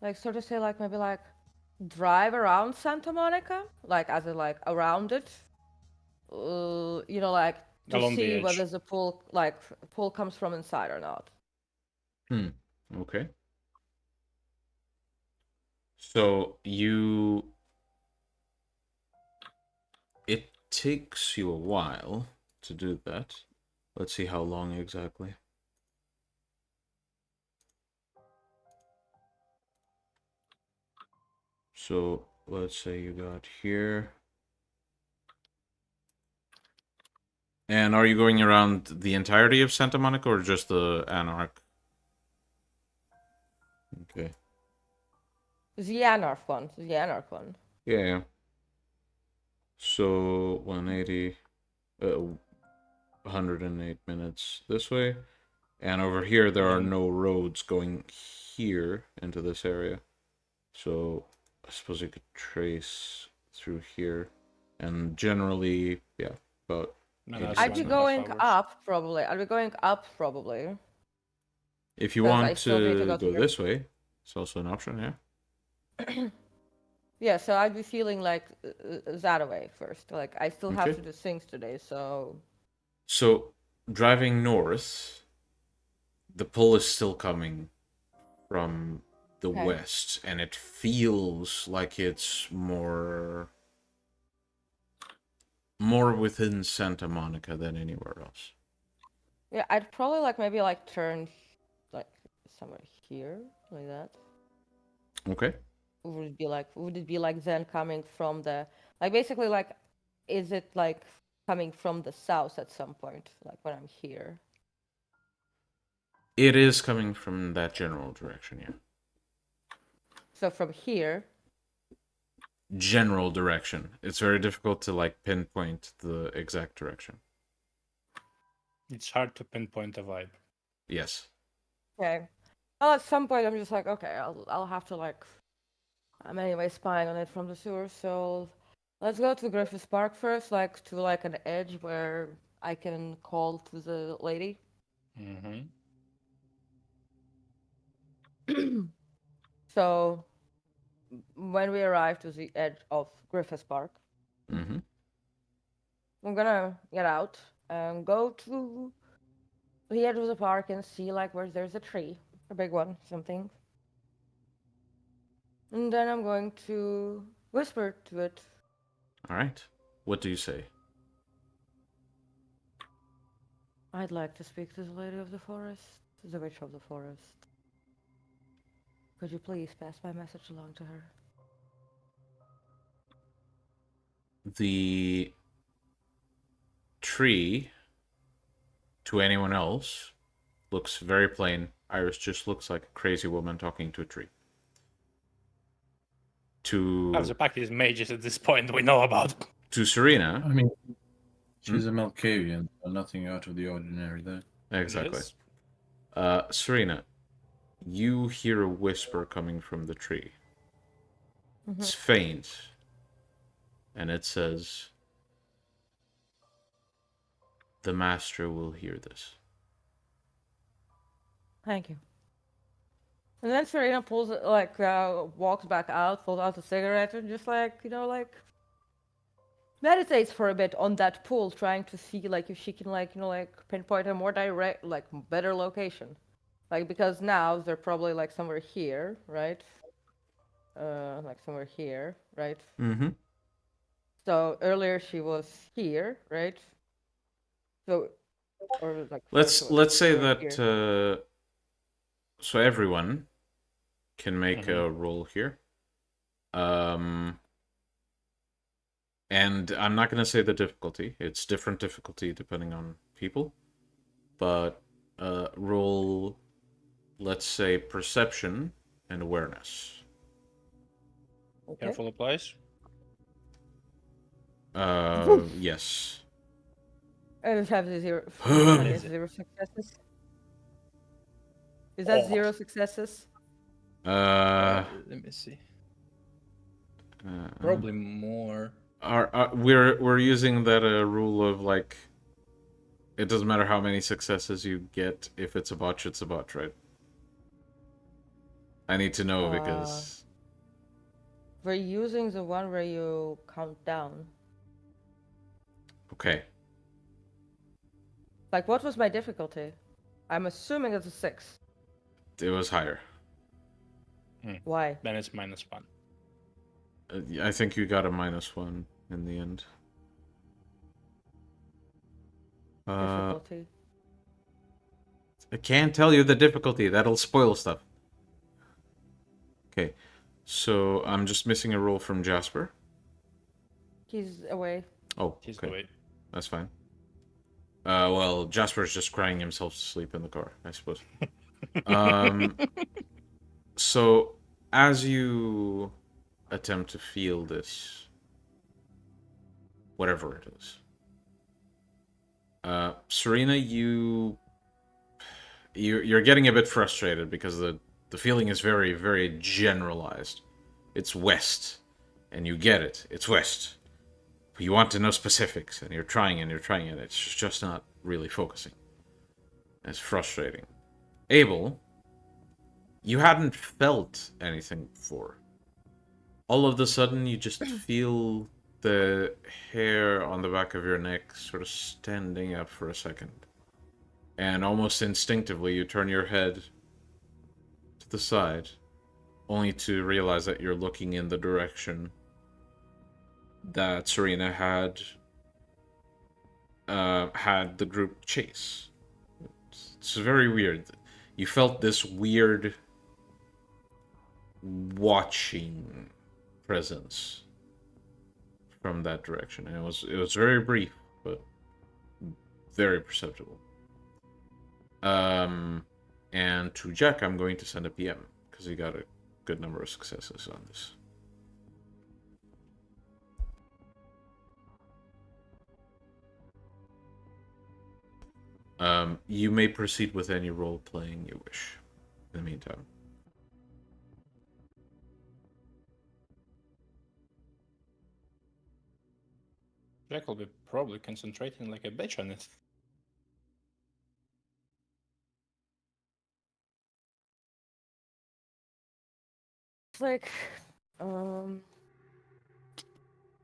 like sort of say like maybe like drive around Santa Monica, like as in like around it. You know, like to Along the see edge. whether the pull comes from inside or not. Okay. So it takes you a while to do that. Let's see how long exactly. So let's say you got here. And are you going around the entirety of Santa Monica or just the Anarch? Okay. The Anarch one. The Anarch one. Yeah. So 180, 108 minutes this way. And over here, there are no roads going here into this area. So I suppose you could trace through here. And generally, yeah, about No, 80 that's I'd be 1.5 going hours. up probably. I'd be going up probably. If you 'Cause I want still need to to go to go this way, it's also an option, yeah. Yeah, so I'd be feeling like that away first. Like I still have Okay. to do things today, so So driving north, the pull is still coming from the okay. west, and it feels like it's more within Santa Monica than anywhere else. Yeah, I'd probably like maybe like turn like somewhere here, like that. Okay. Would it be like then coming from the like basically like is it like coming from the south at some point, like when I'm here? It is coming from that general direction, yeah. So from here, general direction. It's very difficult to like pinpoint the exact direction. It's hard to pinpoint a vibe. Yes. Okay. Well, at some point, I'm just like, okay, I'll have to like. I'm anyway spying on it from the sewer, so let's go to Griffith Park first, like to like an edge where I can call to the lady. Mm-hmm. So when we arrive to the edge of Griffith Park, Mm-hmm. I'm gonna get out and go to the edge of the park and see like where there's a tree, a big one, something. And then I'm going to whisper to it. All right. What do you say? I'd like to speak to the lady of the forest, the witch of the forest. Could you please pass my message along to her? The tree, to anyone else, looks very plain. Iris just looks like a crazy woman talking to a tree. Half the pack is mages at this point we know about. To Serena, I mean, she's a Malkavian, so nothing out of the ordinary there. exactly. Yes. Serena, you hear a whisper coming from the tree. It's faint, and it says, "The master will hear this." Thank you. And then Serena pulls walks back out, pulls out a cigarette, and just like like meditates for a bit on that pool, trying to see like if she can pinpoint a more direct, like better location, like because now they're probably like somewhere here, right? Like somewhere here, right? Mm-hmm. So earlier she was here, right? So, or like Let's say somewhere that here. so everyone can make Mhm. a roll here. And I'm not going to say the difficulty. It's different difficulty depending on people. But roll, let's say, perception and awareness. Okay. Careful applies. Yes. I just have the zero. Is I guess it? 0 successes. Is that Oh. 0 successes? Let me see. uh, Probably more. we're using that rule of like, it doesn't matter how many successes you get. If it's a botch, it's a botch, right? I need to know because We're using the one where you count down. okay. Like, what was my difficulty? I'm assuming it's a 6. It was higher. Why? Then it's -1. I think you got a -1 in the end. Difficulty. I can't tell you the difficulty. That'll spoil stuff. Okay, so I'm just missing a roll from Jasper. He's away. Oh, He's okay. the way. That's fine. Well, Jasper's just crying himself to sleep in the car, I suppose. So, as you attempt to feel this, whatever it is, Serena, you're getting a bit frustrated because the feeling is very, very generalized. It's west, and you get it. It's west. But you want to know specifics, and you're trying and it's just not really focusing. It's frustrating. Abel, you hadn't felt anything before. All of a sudden, you just feel the hair on the back of your neck sort of standing up for a second. And almost instinctively, you turn your head to the side, only to realize that you're looking in the direction that Serena had the group chase. It's very weird. You felt this weird watching presence from that direction, and it was very brief, but very perceptible. And to Jack, I'm going to send a PM because he got a good number of successes on this. You may proceed with any role playing you wish. In the meantime. Jack will be probably concentrating like a bitch on it. It's like,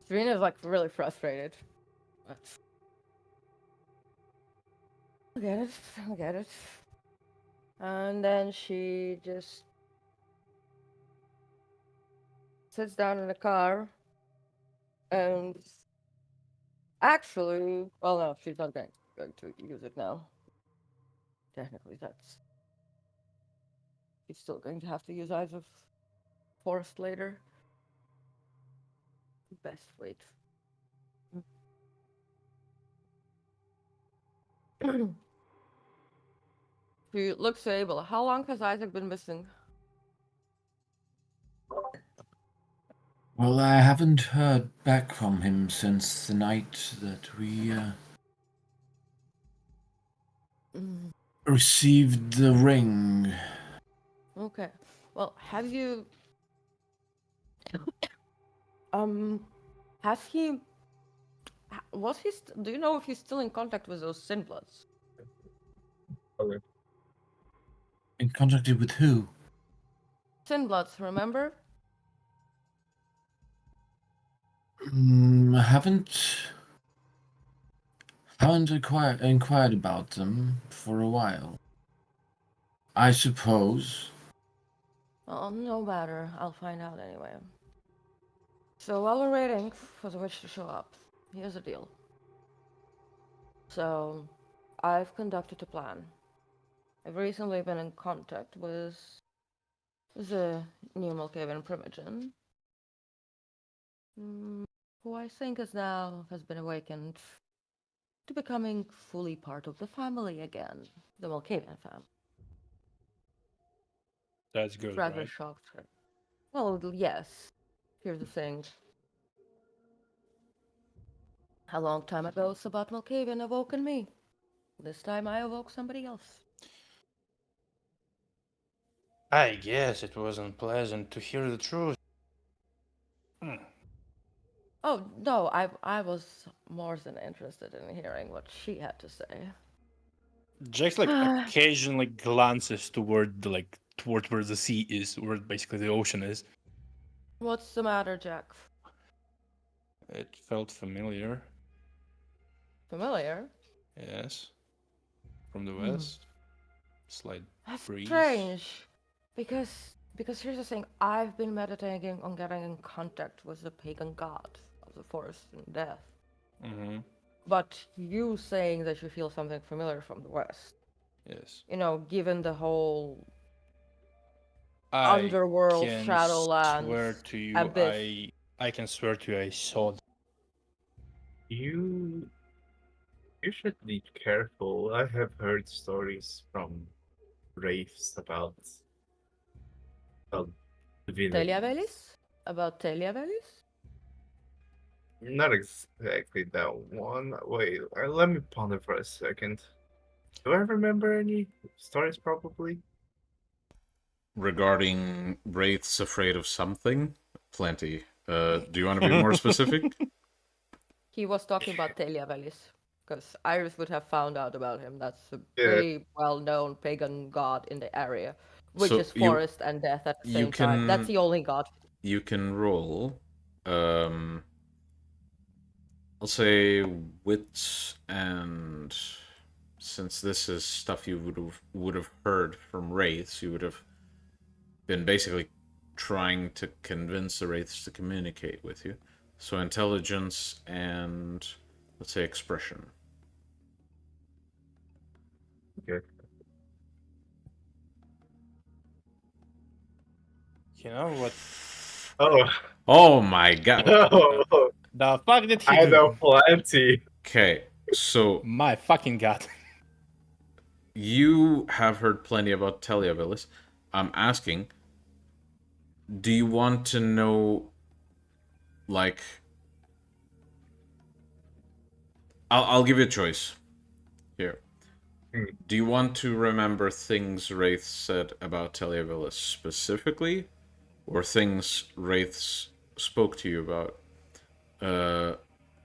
Serena's like really frustrated. But I get it. I get it. And then she just sits down in the car and actually, well, no, she's not going to use it now. Technically, she's still going to have to use Eyes of Forest later. Best wait. She looks to Abel. How long has Isaac been missing? Well, I haven't heard back from him since the night that we received the ring. Okay. Well, have you has he was he do you know if he's still in contact with those Sinbloods? Okay. In contact with who? Sinbloods, remember? Haven't inquired about them for a while. I suppose. Well, no matter. I'll find out anyway. So while we're waiting for the witch to show up, here's the deal. So, I've conducted a plan. I've recently been in contact with the new Malkavian Primogen, who I think has been awakened to becoming fully part of the family again, the Malkavian family. That's good, Rather right? shocked her. Well, yes. Here's the thing. A long time ago, Sabbat Malkavian awoken me. This time I awoke somebody else. I guess it wasn't pleasant to hear the truth. Oh, no, I was more than interested in hearing what she had to say. Jack's like occasionally glances toward where the sea is, where basically the ocean is. What's the matter, Jack? It felt familiar. Familiar? Yes. From the west. Slight That's breeze. strange. Because here's the thing, I've been meditating on getting in contact with the pagan god of the forest and death. Mm-hmm. But you saying that you feel something familiar from the west. Yes. You know, given the whole I underworld, can Shadowlands, swear to you, abyss. I can swear to you, I saw. You should be careful. I have heard stories from wraiths about divinity. Teliavelis? About Teliavelis? Not exactly that one. Wait, let me ponder for a second. Do I remember any stories? Probably. Regarding wraiths afraid of something? Plenty. Do you want to be more specific? He was talking about Teliavelis. Because Iris would have found out about him. That's a Yeah. pretty well-known pagan god in the area. Which So is forest and death at the you same time. That's can- the only god. You can roll, I'll say wits, and since this is stuff you would have heard from wraiths, you would have been basically trying to convince the wraiths to communicate with you. So intelligence and, let's say, expression. Okay. You know what? Oh. Oh my god. Oh. The fuck did he I do? know plenty. Okay, so My fucking god. you have heard plenty about Teliavelis. I'm asking, do you want to know, like... I'll give you a choice here. Do you want to remember things Wraith said about Televillis specifically, or things Wraiths spoke to you about?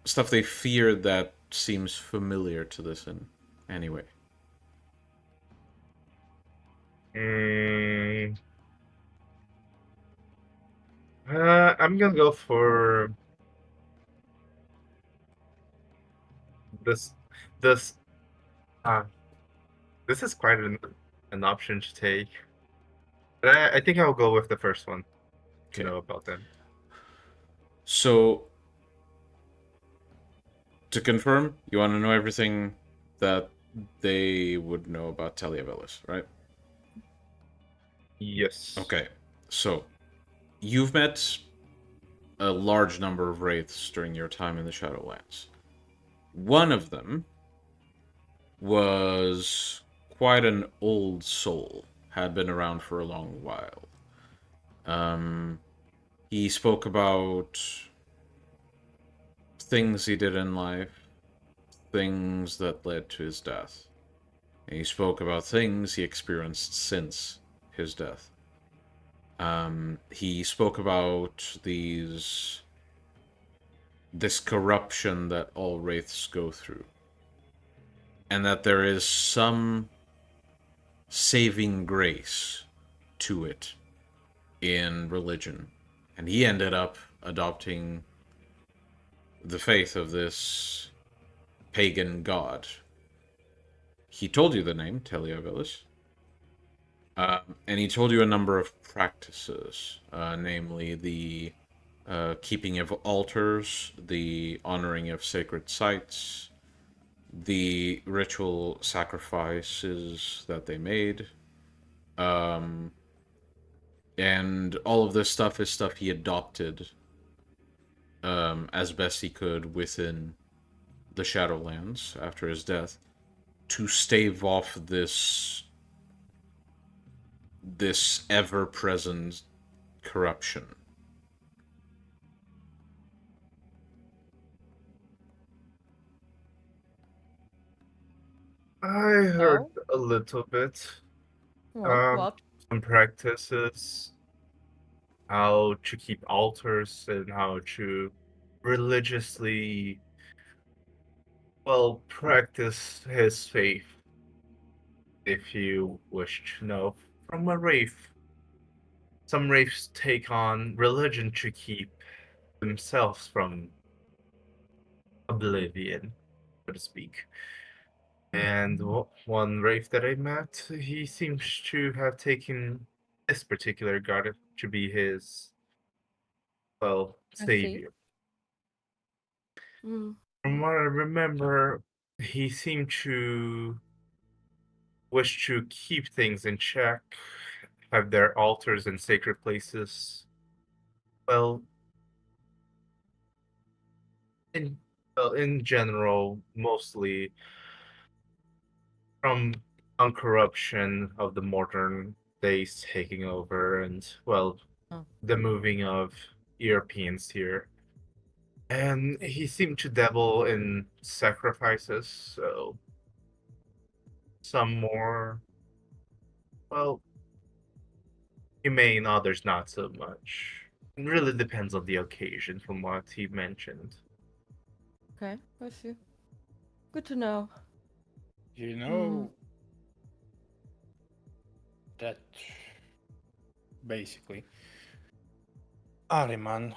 Stuff they feared that seems familiar to this in any way. Mm, I'm gonna go for this. This. Uh, this is quite an option to take, but I think I'll go with the first one. To Okay. know about them. So, to confirm, you want to know everything that they would know about Televillis, right? Yes. Okay. So, you've met a large number of wraiths during your time in the Shadowlands. One of them was quite an old soul, had been around for a long while. He spoke about things he did in life, things that led to his death. And he spoke about things he experienced since his death. He spoke about this corruption that all wraiths go through, and that there is some saving grace to it in religion. And he ended up adopting the faith of this pagan god. He told you the name, Teleovilus. And he told you a number of practices, namely the keeping of altars, the honoring of sacred sites, the ritual sacrifices that they made. And all of this stuff is stuff he adopted as best he could within the Shadowlands after his death to stave off this ever-present corruption. I heard No? a little bit. Well, what? Some practices, how to keep altars and how to religiously, well, practice his faith, if you wish to know. From a wraith, some wraiths take on religion to keep themselves from oblivion, so to speak. And one wraith that I met, he seems to have taken this particular god to be his, well, I see. savior. Mm, From what I remember, he seemed to wish to keep things in check, have their altars and sacred places. Well, in in general, mostly from uncorruption of the modern days taking over, and well, oh, the moving of Europeans here. And he seemed to dabble in sacrifices, so some more, well, humane, others not so much. It really depends on the occasion, from what he mentioned. okay, I see. Good to know. You know that basically Ahriman,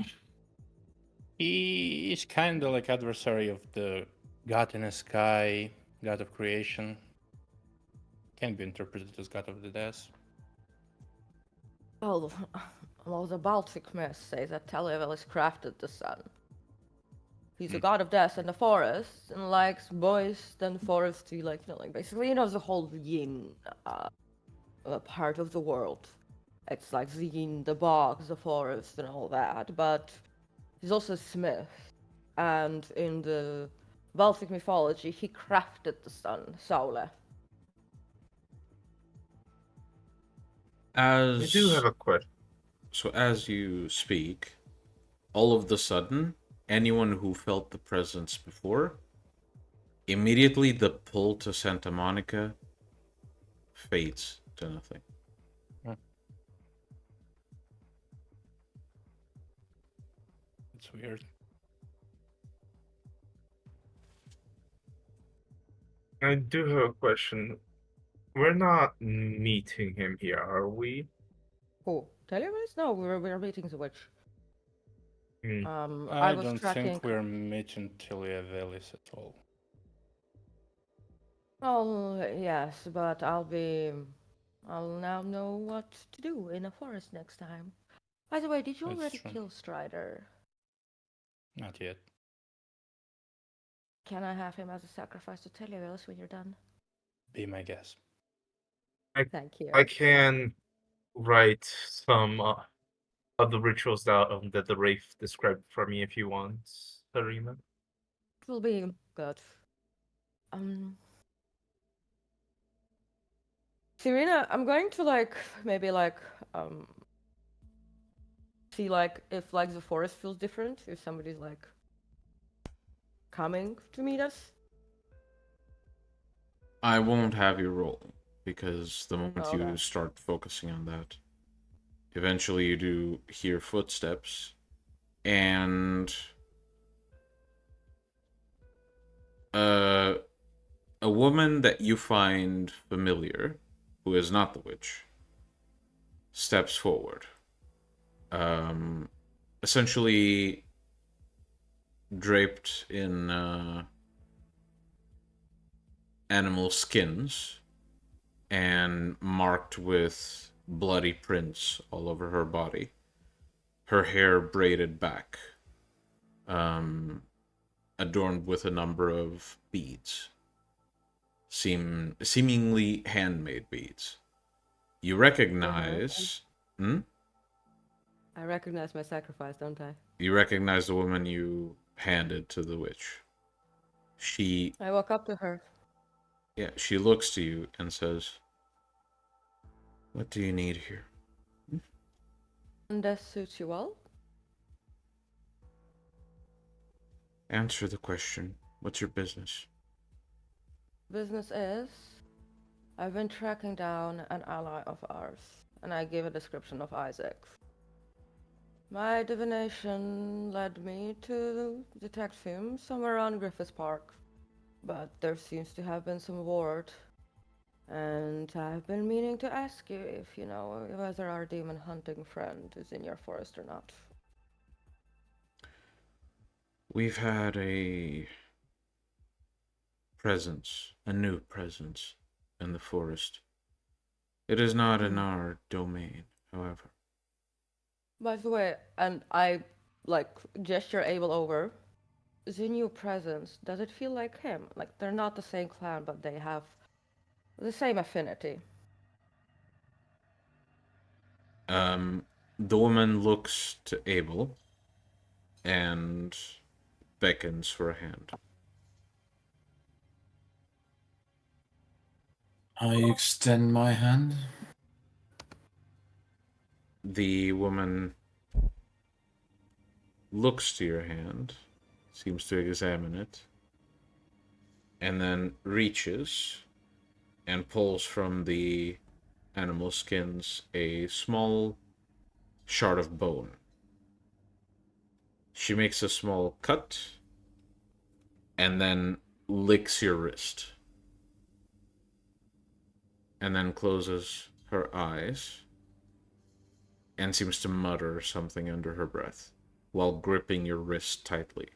he is kind of like adversary of the god in the sky, god of creation. Can be interpreted as god of the death. Well, well, the Baltic myths say that Televelis crafted the sun. He's a god of death in the forest, and likes boys than foresty, like, like basically, the whole yin part of the world. It's like the yin, the bogs, the forest, and all that, but he's also a smith. And in the Baltic mythology, he crafted the sun, Saule. I do have a question. So as you speak, all of the sudden, anyone who felt the presence before Immediately, the pull to Santa Monica fades to nothing. It's weird. I do have a question. We're not meeting him here, are we? Who? Televis? No, we're meeting the witch. Hmm. I I was don't tracking. think we're meeting Tilia Velis at all. Oh, yes, but I'll now know what to do in a forest next time. By the way, did you That's already true. kill Strider? Not yet. Can I have him as a sacrifice to Televis when you're done? Be my guess. Thank you. I can write some of the rituals that the Wraith described for me if you want, Serena. It will be good. Um, Serena, I'm going to maybe see if the forest feels different, if somebody's coming to meet us. I won't have you roll, because the moment Oh, you okay. start focusing on that, eventually you do hear footsteps, and a woman that you find familiar, who is not the witch, steps forward. Essentially draped in animal skins and marked with bloody prints all over her body. Her hair braided back, adorned with a number of beads, seemingly handmade beads. You recognize. I recognize my sacrifice, don't I? You recognize the woman you handed to the witch. I walk up to her. She looks to you and says, "What do you need here?" And this suits you well? Answer the question. What's your business? Business is, I've been tracking down an ally of ours, and I give a description of Isaac's. My divination led me to detect him somewhere around Griffith Park, but there seems to have been some ward, and I've been meaning to ask you if you know whether our demon hunting friend is in your forest or not. We've had a new presence in the forest. It is not in our domain, however. By the way, and I gesture Abel over. The new presence, does it feel like him? Like they're not the same clan, but they have the same affinity. The woman looks to Abel and beckons for a hand. I extend my hand. The woman looks to your hand, seems to examine it, and then reaches and pulls from the animal skins a small shard of bone. She makes a small cut and then licks your wrist. And then closes her eyes and seems to mutter something under her breath while gripping your wrist tightly.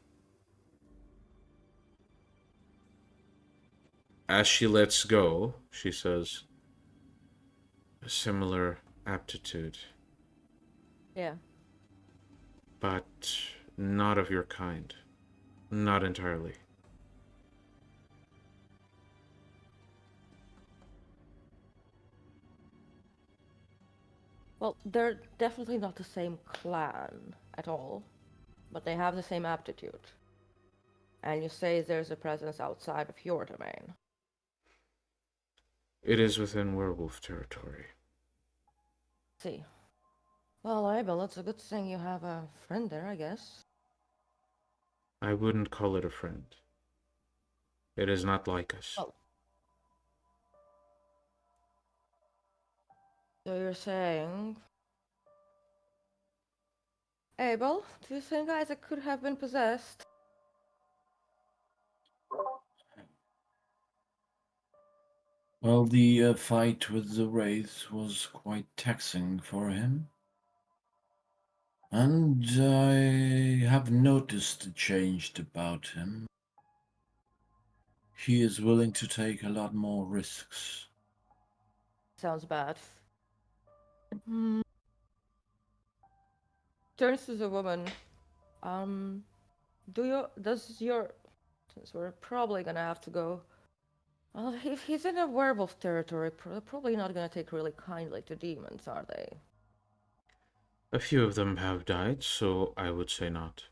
As she lets go, she says, "A similar aptitude, Yeah. but not of your kind. Not entirely." Well, they're definitely not the same clan at all, but they have the same aptitude. And you say there's a presence outside of your domain. It is within werewolf territory. See. Well, Abel, it's a good thing you have a friend there, I guess. I wouldn't call it a friend. It is not like us. Oh. So you're saying, Abel, do you think Isaac could have been possessed? Well, the fight with the Wraiths was quite taxing for him. And I have noticed a change about him. He is willing to take a lot more risks. Sounds bad. Turns to the woman. Since we're probably gonna have to go. Well, if he's in a werewolf territory, probably not gonna take really kindly to demons, are they? A few of them have died, so I would say not.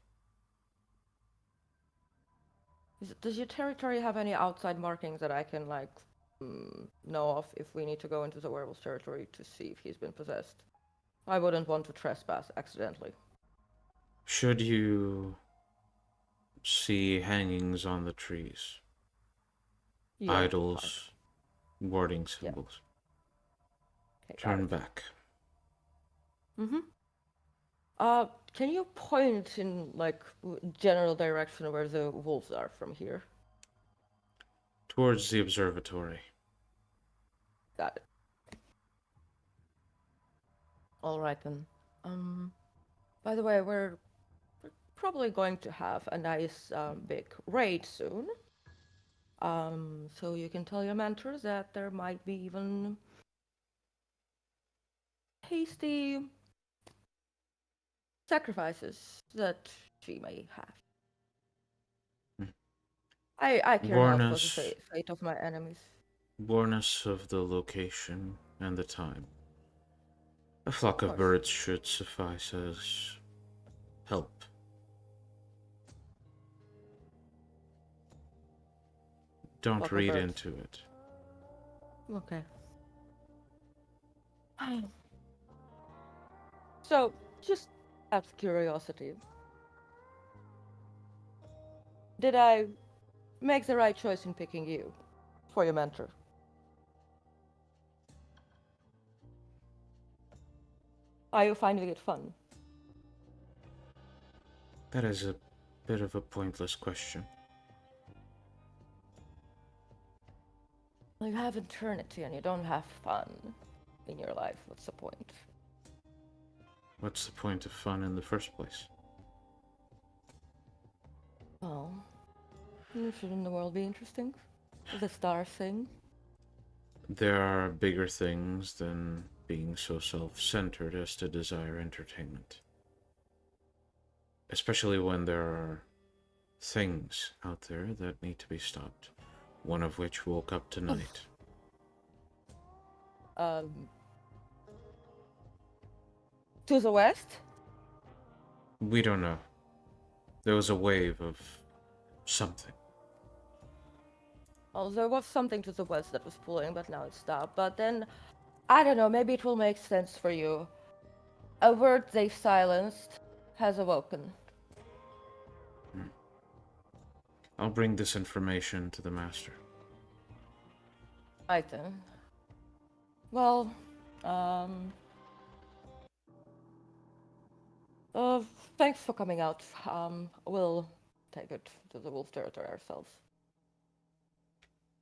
Does your territory have any outside markings that I can, like, know of if we need to go into the werewolf territory to see if he's been possessed? I wouldn't want to trespass accidentally. Should you see hangings on the trees, Yeah, idols, warding symbols, okay, turn back. Can you point in, like, general direction where the wolves are from here? Towards the observatory. Got it. All right then. By the way, we're probably going to have a nice big raid soon. So you can tell your mentors that there might be even hasty sacrifices that she may have. I care not for the fate of my enemies. Warn us of the location and the time. A flock of course. birds should suffice as help. Don't Flock of read birds. into it. Okay. So, just out of curiosity, did I make the right choice in picking you for your mentor? Are you finding it fun? That is a bit of a pointless question. Well, you have eternity and you don't have fun in your life. What's the point? What's the point of fun in the first place? Well, shouldn't the world be interesting? The star thing? There are bigger things than being so self-centered as to desire entertainment. Especially when there are things out there that need to be stopped. One of which woke up tonight. To the west? We don't know. There was a wave of something. Oh, there was something to the west that was pulling, but now it's stopped. But then, I don't know, maybe it will make sense for you. A word they've silenced has awoken. I'll bring this information to the master. Right then. Well, thanks for coming out. We'll take it to the wolf territory ourselves.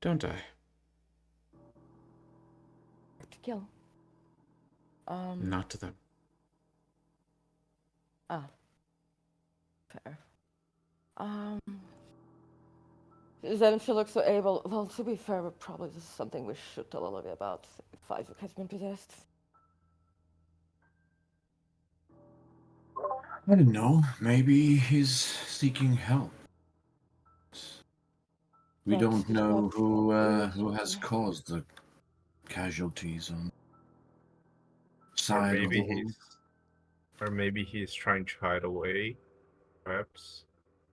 Don't I? To kill. Not to them. Fair. Then she looks so Abel. Well, to be fair, probably this is something we should tell Olivia about if Isaac has been possessed. I don't know. Maybe he's seeking help. We That don't is know what who has caused the casualties on Or side of maybe the wall. he's trying to hide away, perhaps.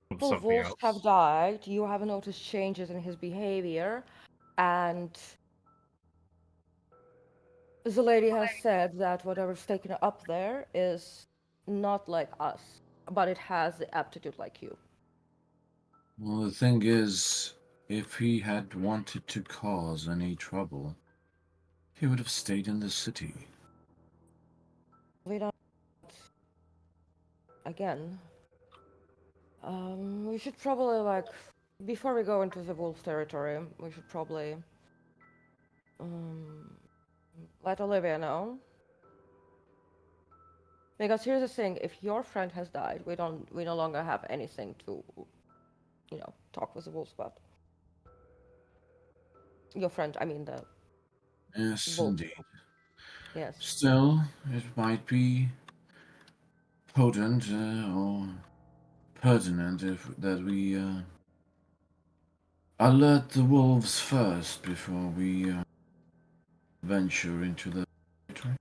From Well, something wolves else. have died. You have noticed changes in his behavior, and the lady has said that whatever's taken up there is not like us, but it has the aptitude like you. Well, the thing is, If he had wanted to cause any trouble, he would have stayed in the city. We don't. Again. We should probably, like, before we go into the wolf territory, we should probably let Olivia know. Because here's the thing: if your friend has died, we no longer have anything to, talk with the wolves about. Your friend, I mean the Yes, wolf. indeed. Yes. Still, it might be potent or pertinent that we alert the wolves first before we venture into the territory.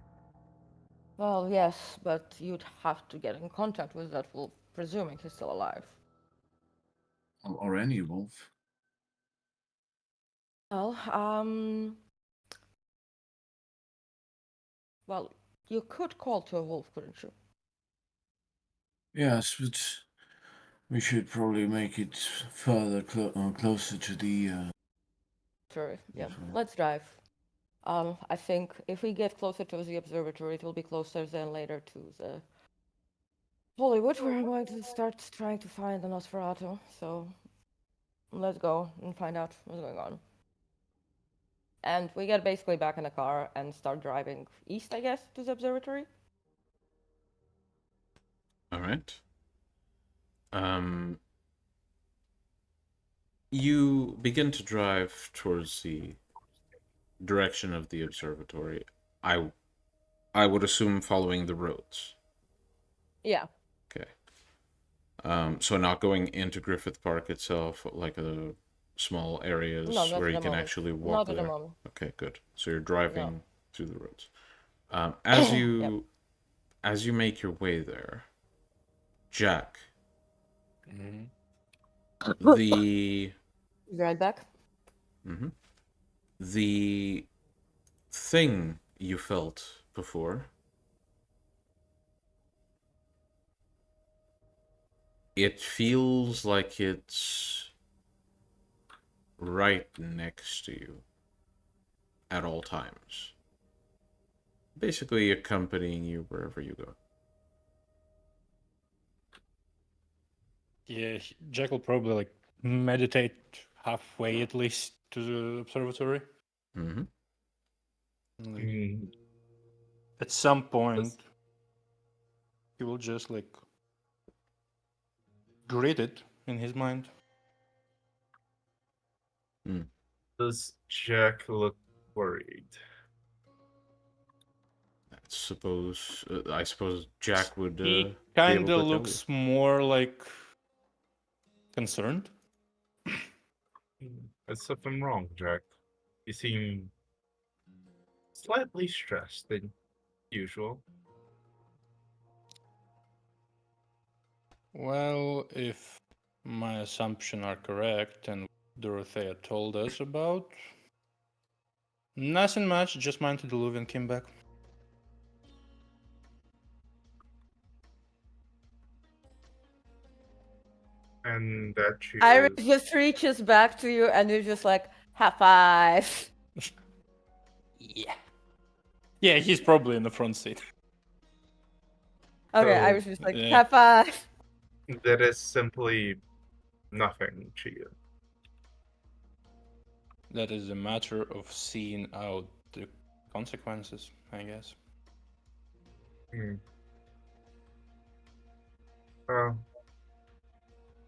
Well, yes, but you'd have to get in contact with that wolf, presuming he's still alive. Or any wolf. Well, well, you could call to a wolf, couldn't you? Yes, but we should probably make it further closer to the. Sure. Yeah. Observatory. Let's drive. I think if we get closer to the observatory, it will be closer than later to the Hollywood, where I'm going to start trying to find the Nosferatu. So let's go and find out what's going on. And we get basically back in the car and start driving east, I guess, to the observatory. All right. You begin to drive towards the direction of the observatory. I would assume following the roads. Yeah. Okay. So not going into Griffith Park itself, like small areas No, not where at you the can moment. actually walk Not at the there. moment. Okay, good. So you're driving No. through the roads. As you Yep. as you make your way there, Jack, the Be right back. the thing you felt before, it feels like it's right next to you at all times. Basically accompanying you wherever you go. Yeah, Jack will probably like meditate halfway at least to the observatory. Mm-hmm. Like, Mm, at some point, he will just like grid it in his mind. Does Jack look worried? I suppose Jack would He be kind able of to tell you. looks more like concerned. As if I'm wrong, Jack. You seem slightly stressed than usual. Well, if my assumptions are correct and Dorothea told us about, nothing much, just mind to Diluvian and came back. And that she Iris is just reaches back to you and you're just like, high five. Yeah. Yeah, he's probably in the front seat. Okay, So, Iris is like, yeah. high five. that is simply nothing to you. That is a matter of seeing out the consequences, I guess. Hmm.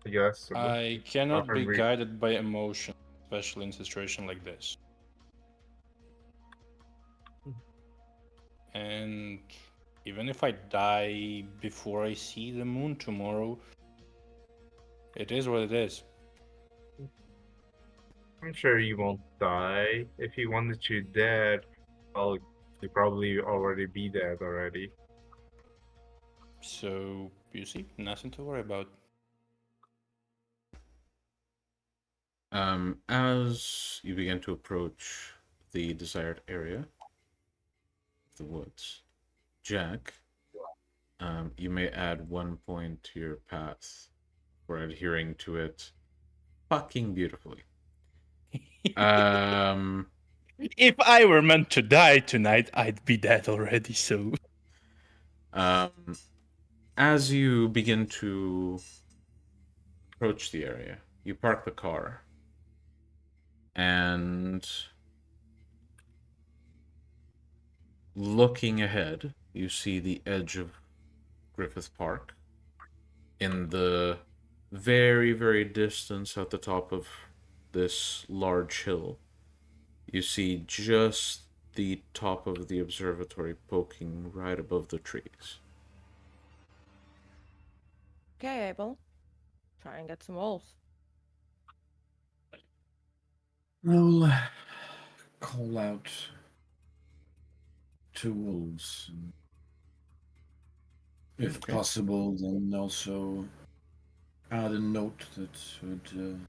I guess. I cannot be Often we- guided by emotion, especially in a situation like this. And even if I die before I see the moon tomorrow, it is what it is. I'm sure you won't die. If you wanted you dead, well, you'd probably already be dead already. So, you see, nothing to worry about. As you begin to approach the desired area of the woods, Jack, you may add 1 point to your path for adhering to it fucking beautifully. If I were meant to die tonight, I'd be dead already, so... As you begin to approach the area, you park the car, and looking ahead, you see the edge of Griffith Park in the very, very distance at the top of this large hill. You see just the top of the observatory poking right above the trees. Okay, Abel. Try and get some wolves. I'll call out 2 wolves. If Okay. possible, then also add a note that would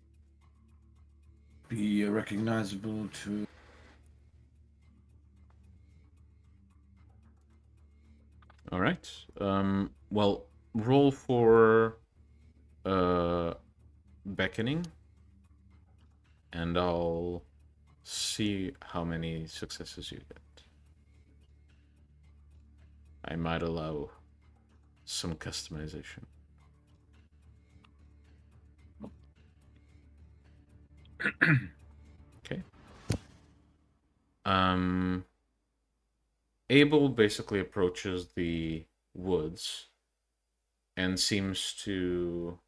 be recognizable to... All right. Well, roll for beckoning, and I'll see how many successes you get. I might allow some customization. Okay. Abel basically approaches the woods and seems to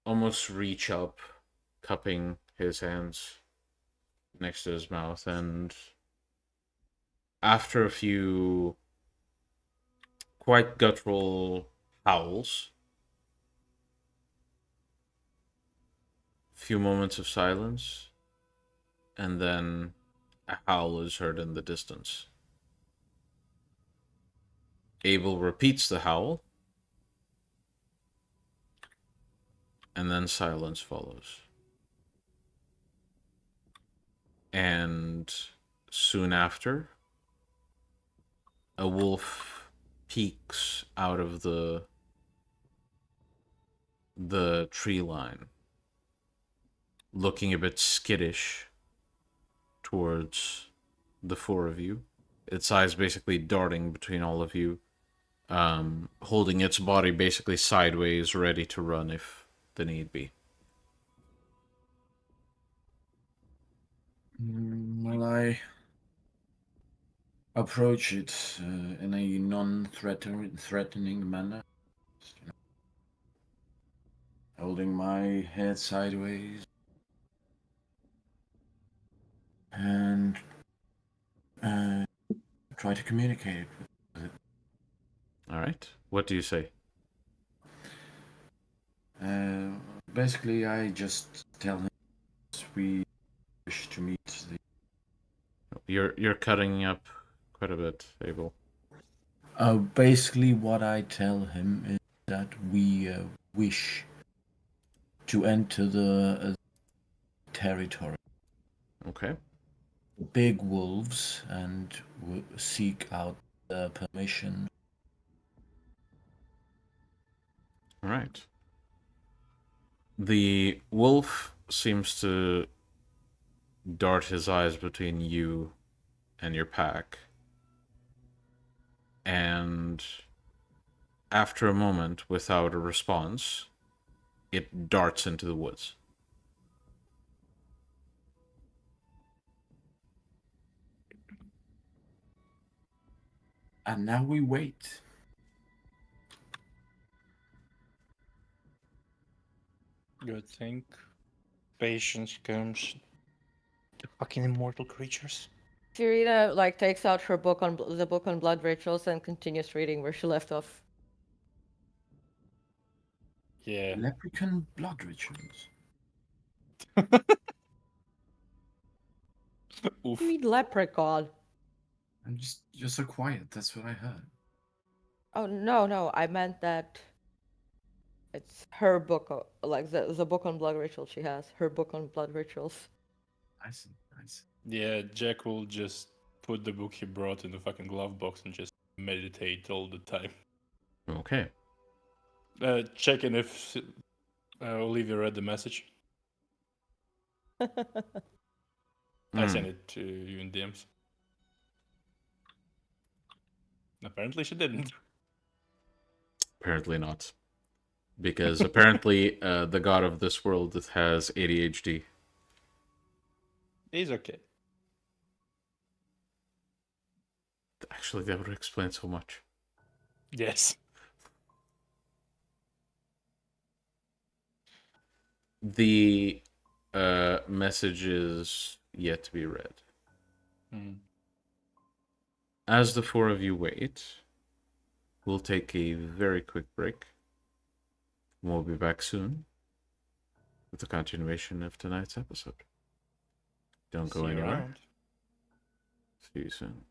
almost reach up, cupping his hands next to his mouth, and after a few quite guttural howls, few moments of silence, and then a howl is heard in the distance. Abel repeats the howl, and then silence follows. And soon after, a wolf peeks out of the tree line, looking a bit skittish towards the 4 of you. Its eyes basically darting between all of you, holding its body basically sideways, ready to run if the need be. Well, I approach it in a non-threatening manner, holding my head sideways and try to communicate with it. All right. What do you say? Basically, I just tell him we wish to meet the... You're cutting up quite a bit, Abel. Basically, what I tell him is that we wish to enter the territory. Okay. Big wolves and seek out permission. All right. The wolf seems to dart his eyes between you and your pack. And after a moment, without a response, it darts into the woods. And now we wait. Good thing. Patience comes. The fucking immortal creatures. Serena takes out her book on the book on blood rituals and continues reading where she left off. Yeah. Leprechaun blood rituals. Oof. You mean leprechaun? I'm just you're so quiet. That's what I heard. Oh no, I meant that it's her book, the book on blood rituals she has. Her book on blood rituals. I see. Yeah, Jack will just put the book he brought in the fucking glove box and just meditate all the time. Okay. Checking if Olivia read the message. I Hmm. sent it to you in DMs. Apparently she didn't. Apparently not. Because apparently the god of this world has ADHD. He's okay. Actually, that would explain so much. Yes. The message is yet to be read. Hmm. As the four of you wait, we'll take a very quick break. We'll be back soon with the continuation of tonight's episode. Don't See go you anywhere. around. See you soon.